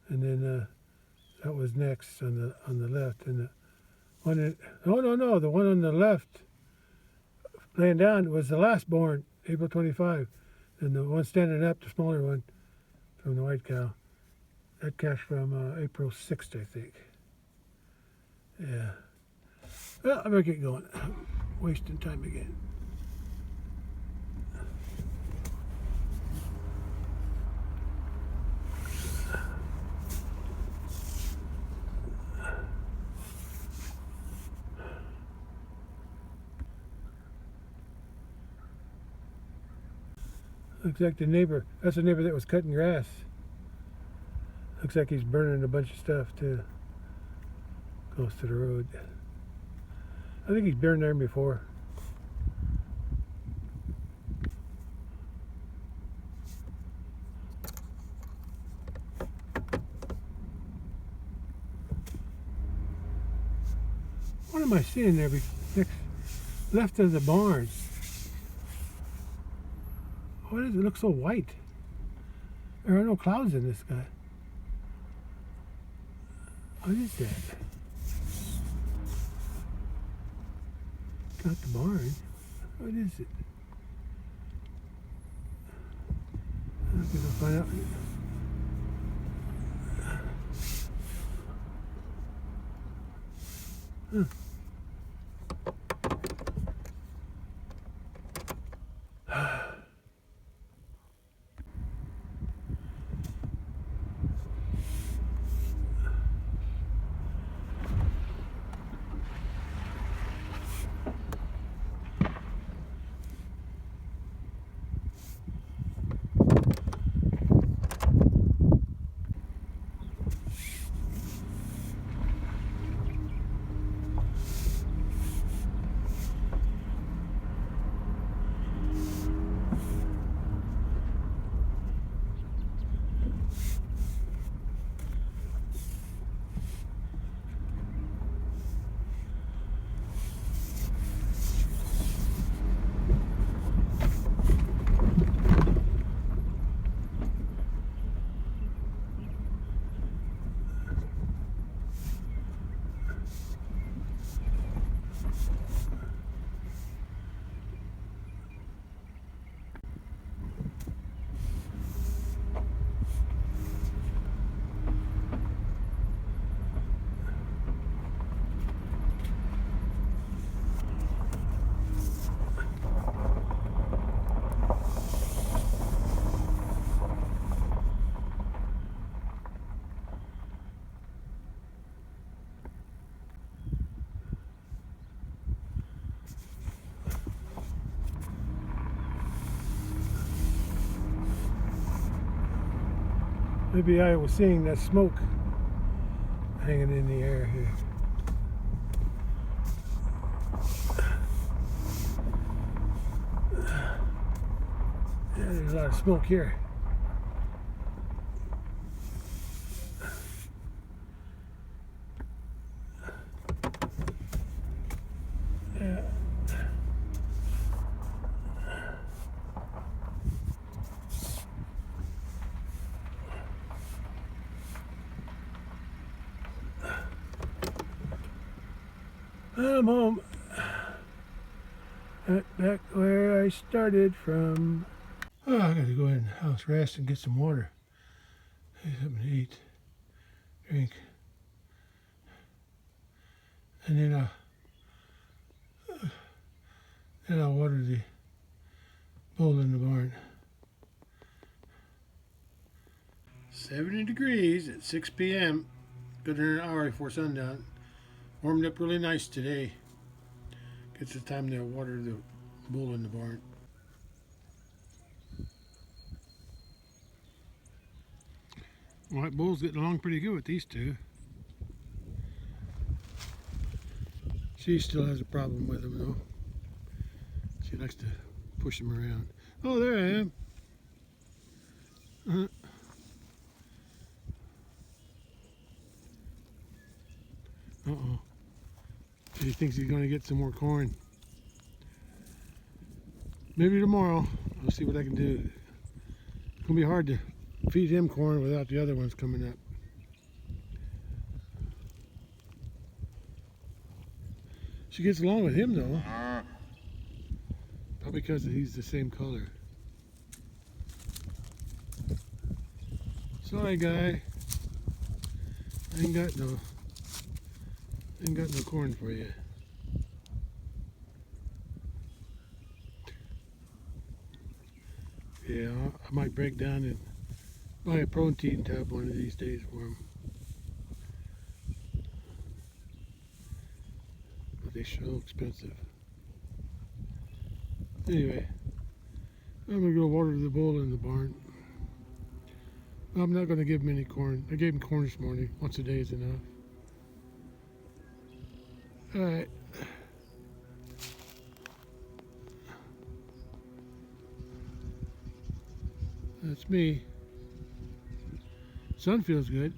and then that was next on the left. And the one the one on the left laying down was the last born, April 25. And the one standing up, the smaller one, from the white cow, that calf's from April 6th, I think. Yeah. Well, I better get going. I'm wasting time again. Looks like the neighbor, that's the neighbor that was cutting grass. Looks like he's burning a bunch of stuff too. Close to the road. I think he's been there before. What am I seeing there? Next, left of the barns. What does it look so white? There are no clouds in this guy. What is that? Not the barn. What is it? I'm gonna find out. Huh. Maybe I was seeing that smoke hanging in the air here. Yeah, there's a lot of smoke here. Yeah. I'm home. Back where I started from. Oh, I gotta go in the house, rest, and get some water. Get something to eat, drink, and then I'll water the bull in the barn. 70 degrees at 6 p.m. Good in an hour before sundown. Warmed up really nice today. Gets the time to water the bull in the barn. White bull's getting along pretty good with these two. She still has a problem with them though. She likes to push them around. Oh, there I am. Uh-oh. He thinks he's going to get some more corn. Maybe tomorrow. I'll see what I can do. It's going to be hard to feed him corn without the other ones coming up. She gets along with him though. Probably because he's the same color. Sorry, guy. I ain't got no corn for you. Yeah, I might break down and buy a protein tub one of these days for him. But they're so expensive. Anyway, I'm gonna go water the bull in the barn. I'm not gonna give him any corn. I gave him corn this morning. Once a day is enough. Alright. That's me. Sun feels good.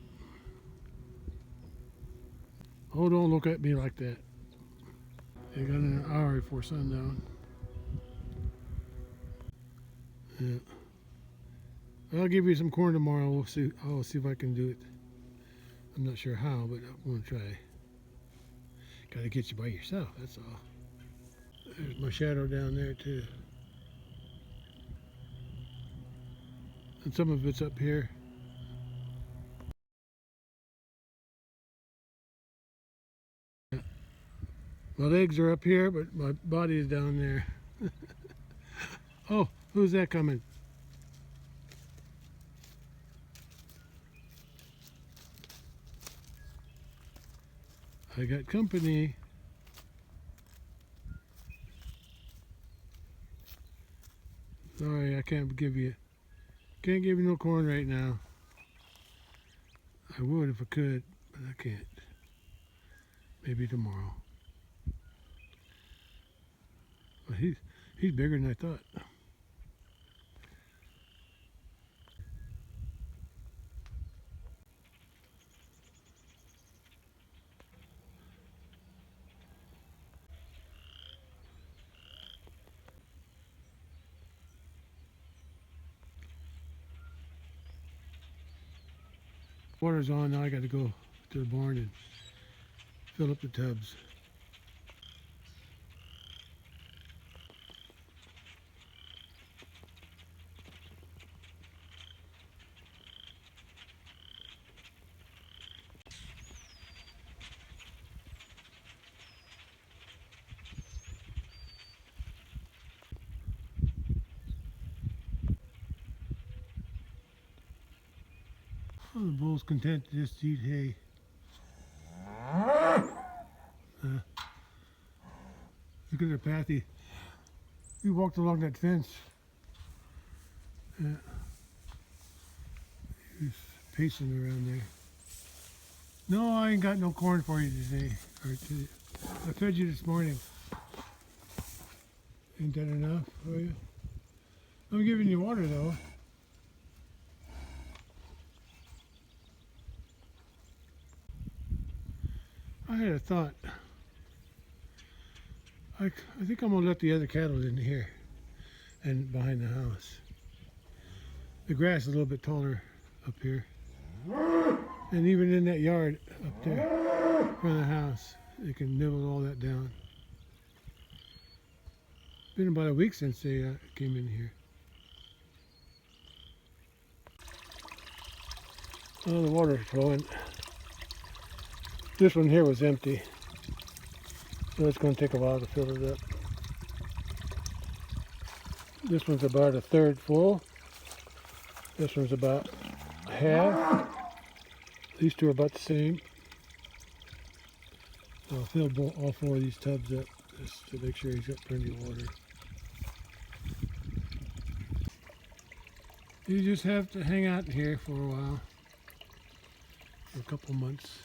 Oh, don't look at me like that. You got an hour before sundown. Yeah. I'll give you some corn tomorrow. We'll see. I'll see if I can do it. I'm not sure how, but I'm gonna try. Gotta get you by yourself. That's all. There's my shadow down there too, and some of it's up here. My legs are up here, but my body is down there. Oh, who's that coming? I got company. Sorry, I can't give you no corn right now. I would if I could, but I can't. Maybe tomorrow. But he's bigger than I thought. Water's on now. I got to go to the barn and fill up the tubs. Oh, the bull's content to just eat hay. Look at their path. He walked along that fence. Yeah. He's pacing around there. No, I ain't got no corn for you today. I fed you this morning. Ain't that enough for you? I'm giving you water though. I had a thought. I think I'm gonna let the other cattle in here and behind the house. The grass is a little bit taller up here. And even in that yard up there in front of the house, they can nibble all that down. Been about a week since they came in here. Oh, the water's flowing. This one here was empty, so it's going to take a while to fill it up. This one's about a third full. This one's about half. These two are about the same. So I'll fill all four of these tubs up just to make sure he's got plenty of water. You just have to hang out here for a while, for a couple months,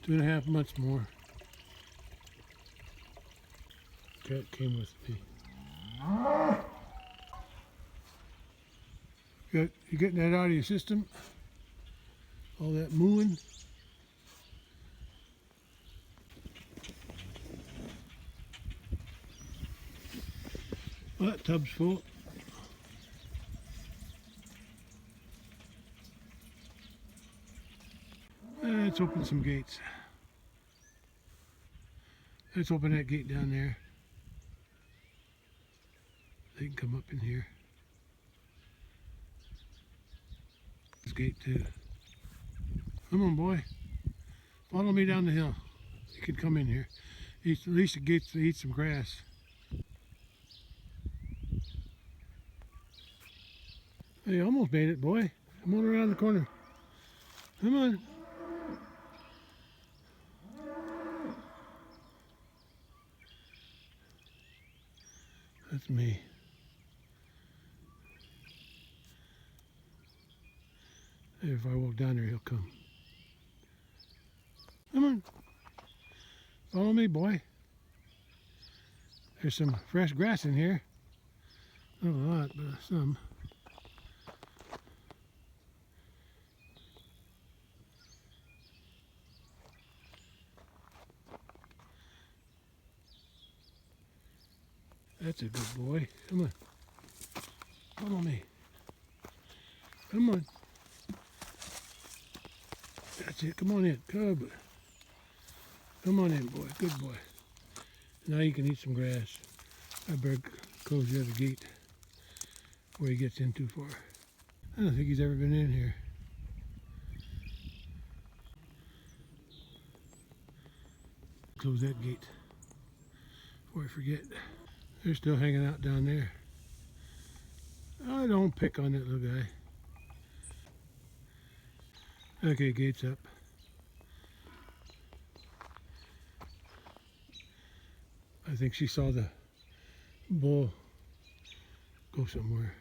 2.5 months more. Cat came with me. You getting that out of your system? All that mooing? Well, that tub's full. Let's open some gates. Let's open that gate down there. They can come up in here. This gate too. Come on, boy. Follow me down the hill. You can come in here. At least it gets to eat some grass. Hey, you almost made it, boy. Come on around the corner. Come on. That's me. If I walk down there, he'll come. Come on. Follow me, boy. There's some fresh grass in here. Not a lot, but some. That's a good boy. Come on. Follow me. Come on. That's it. Come on in. Come on in, boy. Good boy. Now you can eat some grass. I better close the other gate where he gets in too far. I don't think he's ever been in here. Close that gate before I forget. They're still hanging out down there. Oh, don't pick on that little guy. Okay, gate's up. I think she saw the bull go somewhere.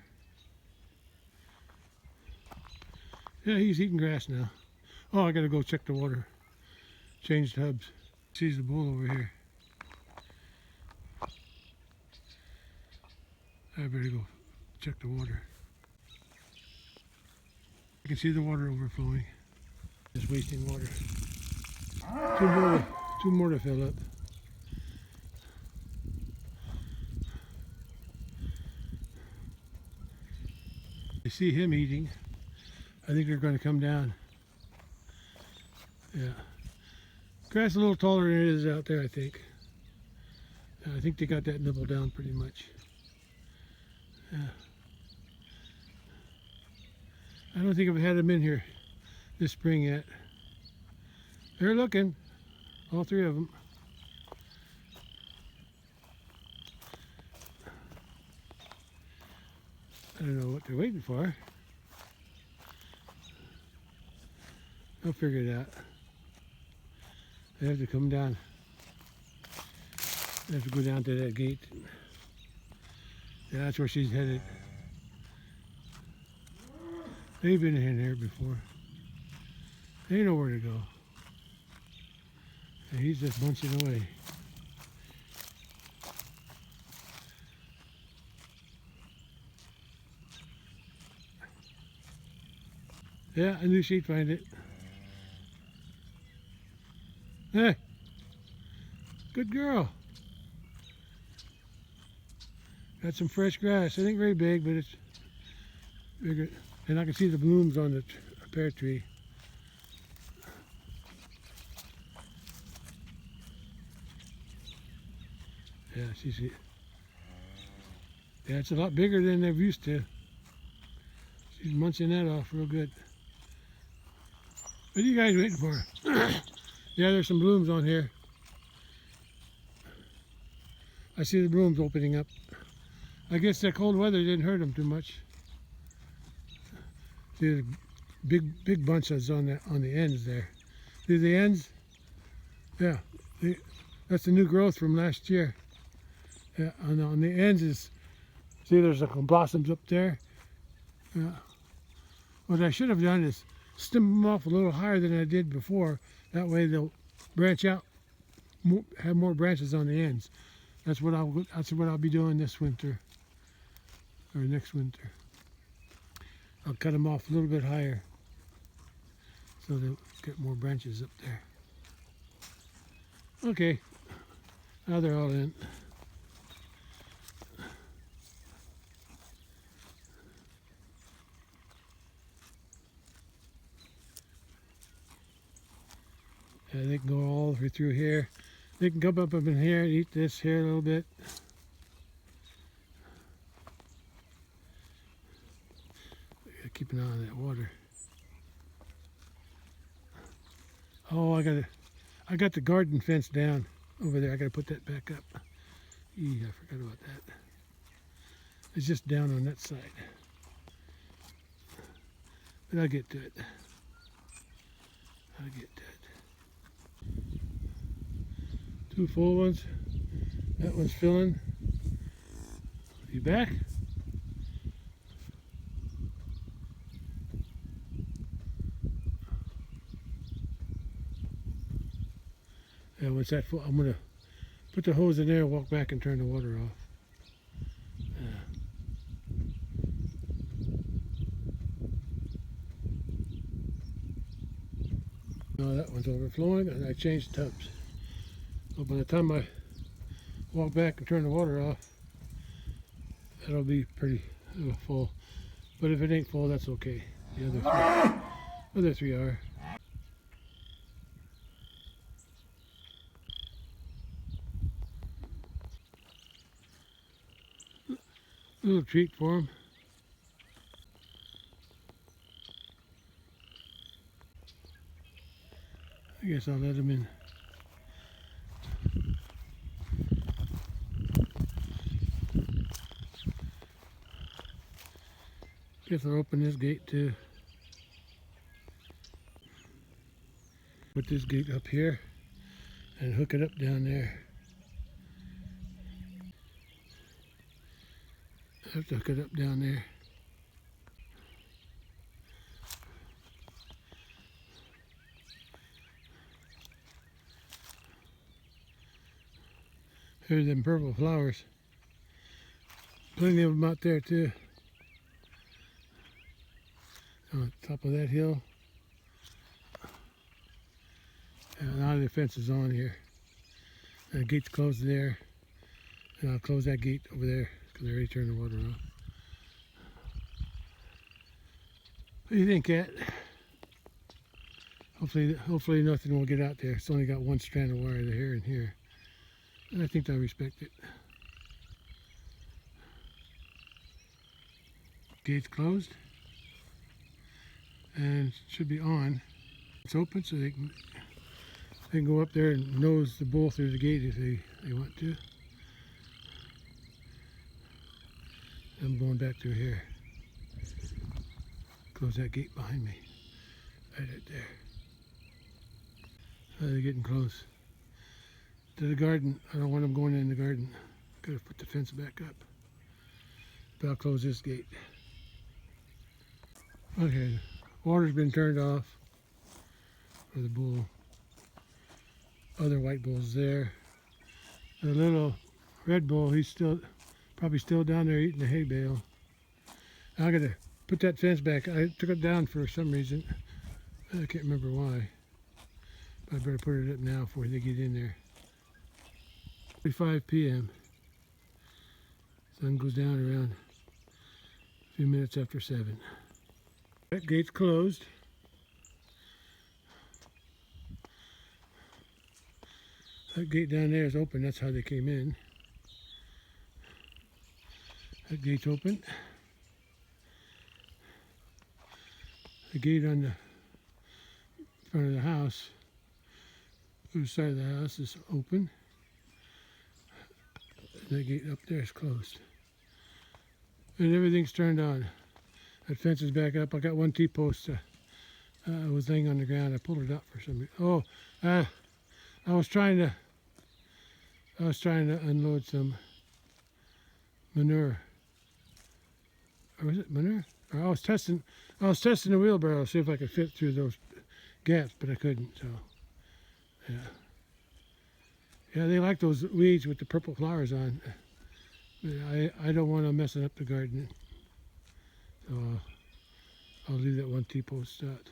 Yeah, he's eating grass now. Oh, I gotta go check the water. Change tubs. Sees the bull over here. I better go check the water. I can see the water overflowing. Just wasting water. Two more to fill up. I see him eating. I think they're going to come down. Yeah. Grass is a little taller than it is out there, I think. I think they got that nibble down pretty much. Yeah. I don't think I've had them in here this spring yet. They're looking, all three of them. I don't know what they're waiting for. I'll figure it out. They have to come down. They have to go down to that gate. Yeah, that's where she's headed. They've been in here before. They know where to go. And he's just bunching away. Yeah, I knew she'd find it. Hey, good girl. Got some fresh grass. It ain't very big, but it's bigger. And I can see the blooms on the pear tree. Yeah, she's it. Yeah, it's a lot bigger than they're used to. She's munching that off real good. What are you guys waiting for? Yeah, there's some blooms on here. I see the blooms opening up. I guess that cold weather didn't hurt them too much. See the big bunches on the ends there. See the ends? Yeah, that's the new growth from last year. Yeah, on the ends is, see there's some blossoms up there. Yeah. What I should have done is stem them off a little higher than I did before. That way they'll branch out, have more branches on the ends. That's what I'll be doing this winter or next winter. I'll cut them off a little bit higher so they'll get more branches up there. Okay, now they're all in. Yeah, they can go all the way through here. They can come up in here and eat this here a little bit. Keep an eye on that water. Oh, I got the garden fence down over there. I gotta put that back up. I forgot about that. It's just down on that side. But I'll get to it. I'll get to it. Two full ones. That one's filling. You back? Yeah, once that full, I'm gonna put the hose in there, walk back and turn the water off. No, that one's overflowing and I changed tubs. So by the time I walk back and turn the water off, that'll be pretty full. But if it ain't full, that's okay. The other three are. A little treat for them. I guess I'll let them in. Guess I'll open this gate too. Put this gate up here and hook it up down there. I have to hook it up down there. Here's them purple flowers. Plenty of them out there too. On top of that hill. And now the fence is on here. And the gate's closed there. And I'll close that gate over there because I already turned the water off. What do you think, Cat? Hopefully nothing will get out there. It's only got one strand of wire here and here. And I think they'll respect it. Gate's closed. And it should be on. It's open so they can go up there and nose the bull through the gate if they want to. I'm going back through here. Close that gate behind me. Right there. They're getting close to the garden. I don't want them going in the garden. Gotta put the fence back up. But I'll close this gate. Okay, water's been turned off for the bull. Other white bull's there. The little red bull, he's probably still down there eating the hay bale. I gotta put that fence back. I took it down for some reason. I can't remember why. But I better put it up now before they get in there. 5 p.m. Sun goes down around a few minutes after 7. That gate's closed. That gate down there is open. That's how they came in. That gate's open. The gate on the front of the house, the side of the house, is open. And that gate up there is closed. And everything's turned on. That fence is back up. I got one T-post was laying on the ground. I pulled it up for some reason. Oh, I was trying to unload some manure. Or was it manure? Or I was testing the wheelbarrow to see if I could fit through those gaps, but I couldn't. So, yeah, they like those weeds with the purple flowers on. I don't want to mess up the garden, so I'll leave that one T-post out.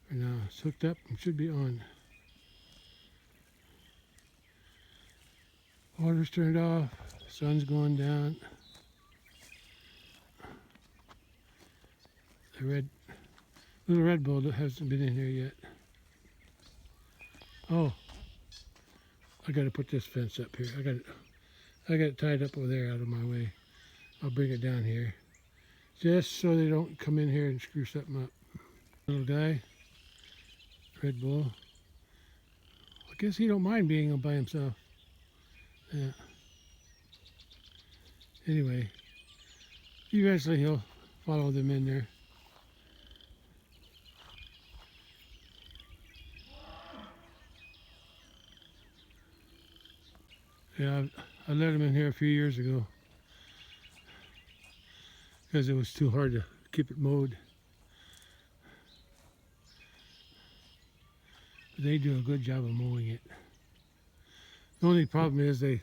For now, it's hooked up and should be on. Water's turned off, sun's going down. The little red bull that hasn't been in here yet. Oh, I got to put this fence up here. I got it tied up over there out of my way. I'll bring it down here, just so they don't come in here and screw something up. Little guy, red bull. I guess he don't mind being by himself. Yeah. Anyway, eventually he'll follow them in there. Yeah, I let him in here a few years ago because it was too hard to keep it mowed. They do a good job of mowing it. The only problem is they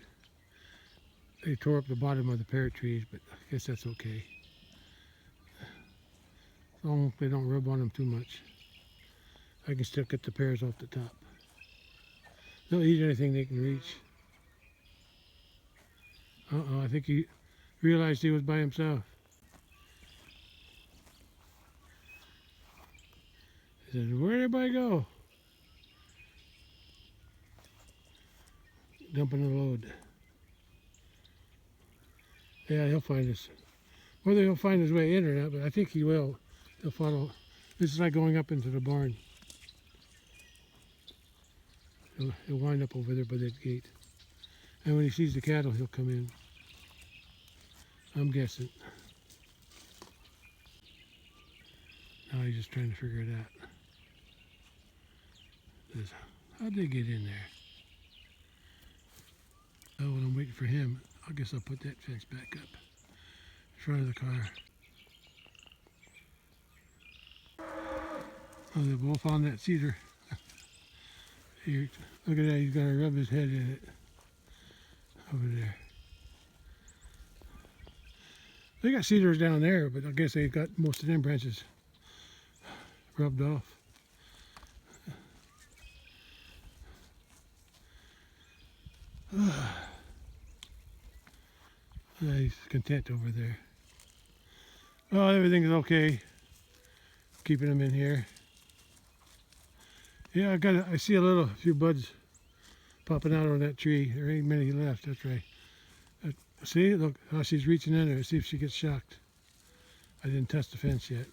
tore up the bottom of the pear trees, but I guess that's okay. As long as they don't rub on them too much. I can still get the pears off the top. They'll eat anything they can reach. I think he realized he was by himself. He said, "Where'd everybody go?" Dumping the load. Yeah, he'll find us. Whether he'll find his way in or not, but I think he will. He'll follow. This is like going up into the barn. He'll wind up over there by that gate. And when he sees the cattle, he'll come in. I'm guessing. Now he's just trying to figure it out. How'd they get in there? Oh, well, I'm waiting for him. I guess I'll put that fence back up in front of the car. Oh, they both on that cedar. Here, look at that, he's gonna rub his head in it. Over there. They got cedars down there, but I guess they got most of them branches rubbed off. Yeah, he's content over there. Oh, everything's okay. Keeping him in here. Yeah, I see a few buds popping out on that tree. There ain't many left, that's right. See, look how she's reaching in there. See if she gets shocked. I didn't test the fence yet.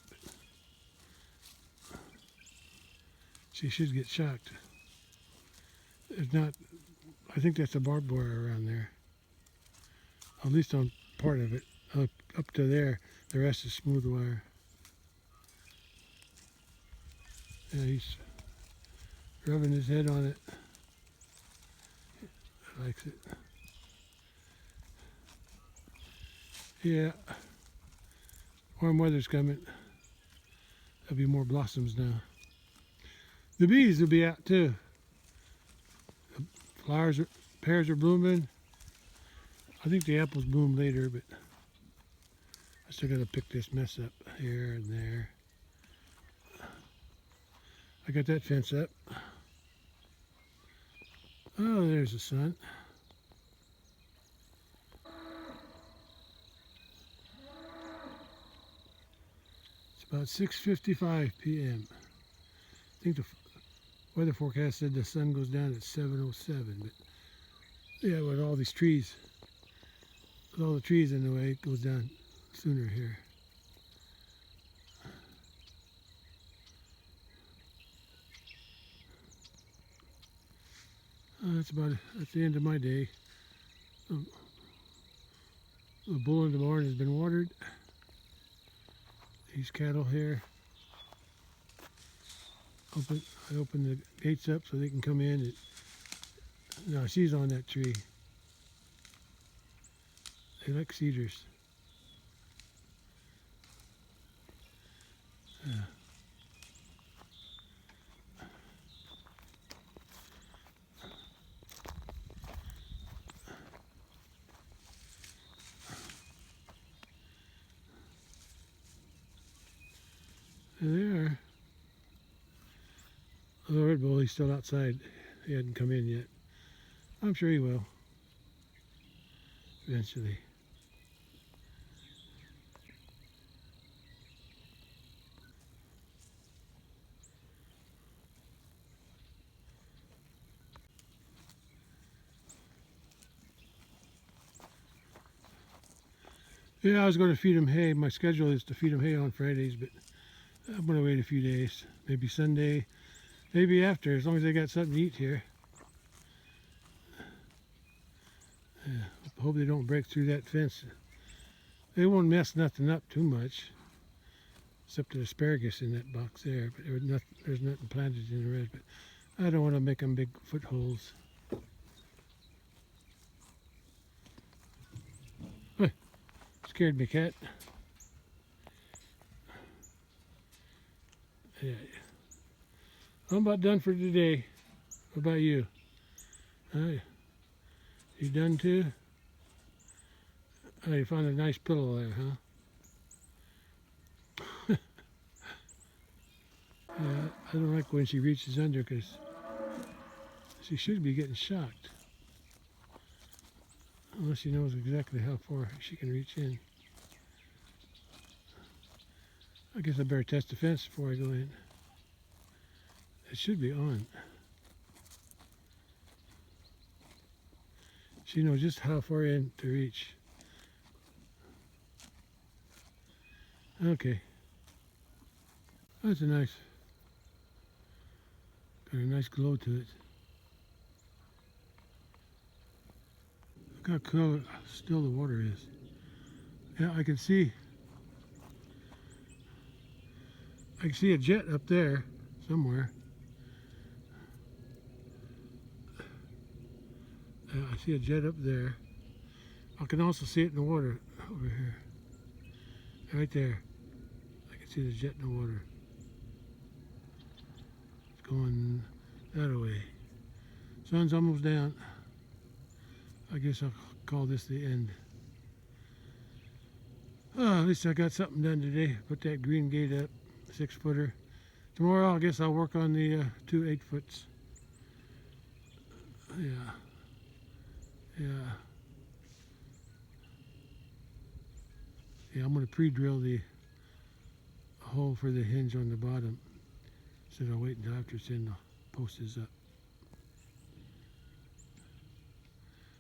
She should get shocked. If not, I think that's a barbed wire around there. At least on part of it. Up to there, the rest is smooth wire. Yeah, he's rubbing his head on it. He likes it. Yeah. Warm weather's coming. There'll be more blossoms now. The bees will be out too. The flowers, pears are blooming. I think the apples bloom later, but I still gotta pick this mess up here and there. I got that fence up. Oh, there's the sun. It's about 6:55 p.m. I think the weather forecast said the sun goes down at 7:07, but yeah, with all these trees, with all the trees in the way, it goes down sooner here. That's the end of my day. The bull in the barn has been watered. These cattle here. I open the gates up so they can come in. No, she's on that tree. They like cedars. There they are. The red bull, he's still outside. He hadn't come in yet. I'm sure he will. Eventually. Yeah, I was going to feed him hay. My schedule is to feed him hay on Fridays, but I'm going to wait a few days. Maybe Sunday, maybe after, as long as they got something to eat here. Hope they don't break through that fence. They won't mess nothing up too much, except the asparagus in that box there. But there's nothing planted in the rest. But I don't want to make them big footholds. Hey, scared me, cat. Yeah. I'm about done for today. What about you? You done too? Oh, you found a nice pillow there, huh? Yeah, I don't like when she reaches under because she should be getting shocked. Unless she knows exactly how far she can reach in. I guess I better test the fence before I go in. It should be on. She knows just how far in to reach. Okay. That's got a nice glow to it. Look how still the water is. Yeah, I can see a jet up there somewhere. I see a jet up there. I can also see it in the water over here. Right there. I can see the jet in the water. It's going that way. Sun's almost down. I guess I'll call this the end. Oh, at least I got something done today. Put that green gate up, 6-footer. Tomorrow I guess I'll work on the 2 8-foots. Yeah. Yeah, I'm going to pre-drill the hole for the hinge on the bottom. Instead of waiting until after it's in, the post is up.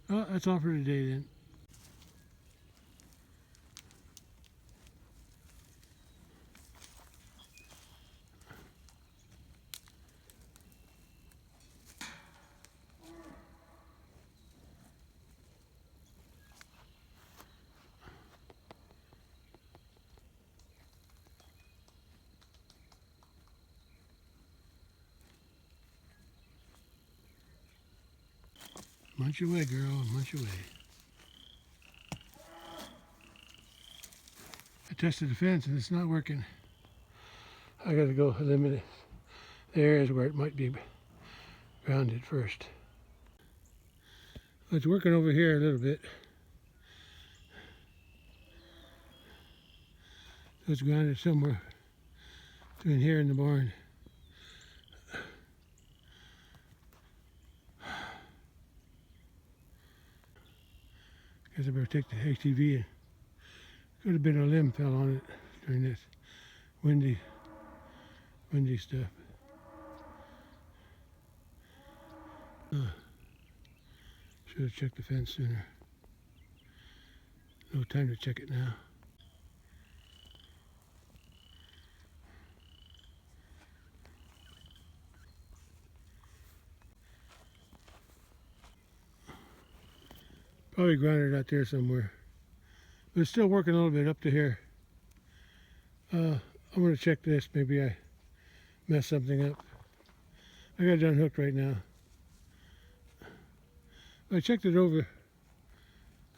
Oh, that's all for today then. Munch away, girl, munch away. I tested the fence and it's not working. I got to go eliminate the areas where it might be grounded first. It's working over here a little bit. So it's grounded somewhere between here and the barn. Guess I better take the ATV. And could have been a limb fell on it during this windy stuff. Should have checked the fence sooner. No time to check it now. Probably grounded out there somewhere. But it's still working a little bit up to here. I'm going to check this. Maybe I messed something up. I got it unhooked right now. I checked it over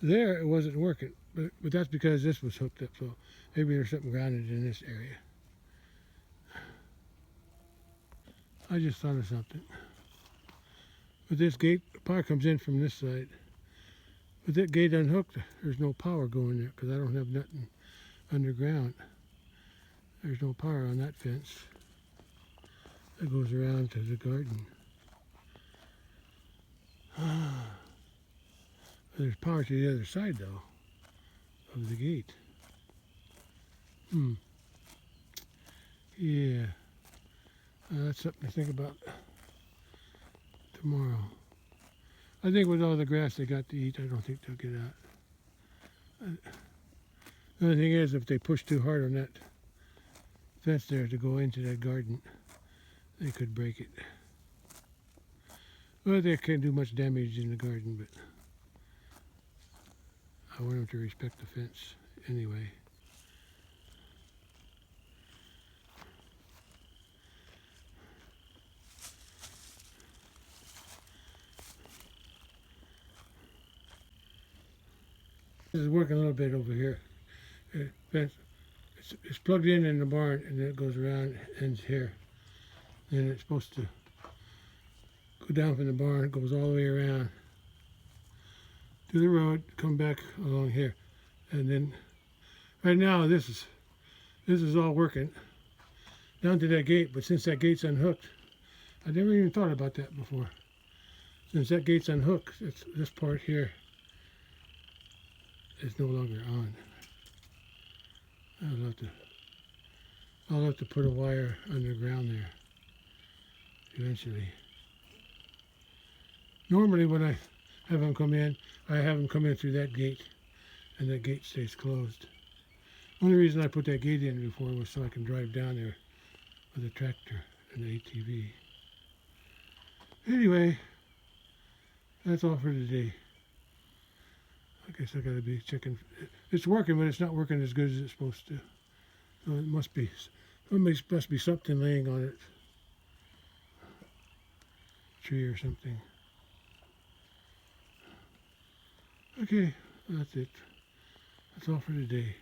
there, it wasn't working. But that's because this was hooked up. So maybe there's something grounded in this area. I just thought of something. With this gate, power comes in from this side. With that gate unhooked, there's no power going there because I don't have nothing underground. There's no power on that fence. That goes around to the garden. There's power to the other side though, of the gate. Yeah. That's something to think about tomorrow. I think with all the grass they got to eat, I don't think they'll get out. The only thing is, if they push too hard on that fence there to go into that garden, they could break it. Well, they can't do much damage in the garden, but I want them to respect the fence anyway. This is working a little bit over here. It's plugged in the barn, and then it goes around, ends here. And it's supposed to go down from the barn, it goes all the way around to the road, come back along here. And then right now this is all working down to that gate, but since that gate's unhooked, I never even thought about that before. Since that gate's unhooked, this part here is no longer on. I'll have to put a wire underground there eventually. Normally when I have them come in, I have them come in through that gate, and that gate stays closed. Only reason I put that gate in before was so I can drive down there with a tractor and the ATV. Anyway, that's all for today. I guess I gotta be checking. It's working, but it's not working as good as it's supposed to. So it must be something laying on it. Tree or something. Okay, that's it. That's all for today.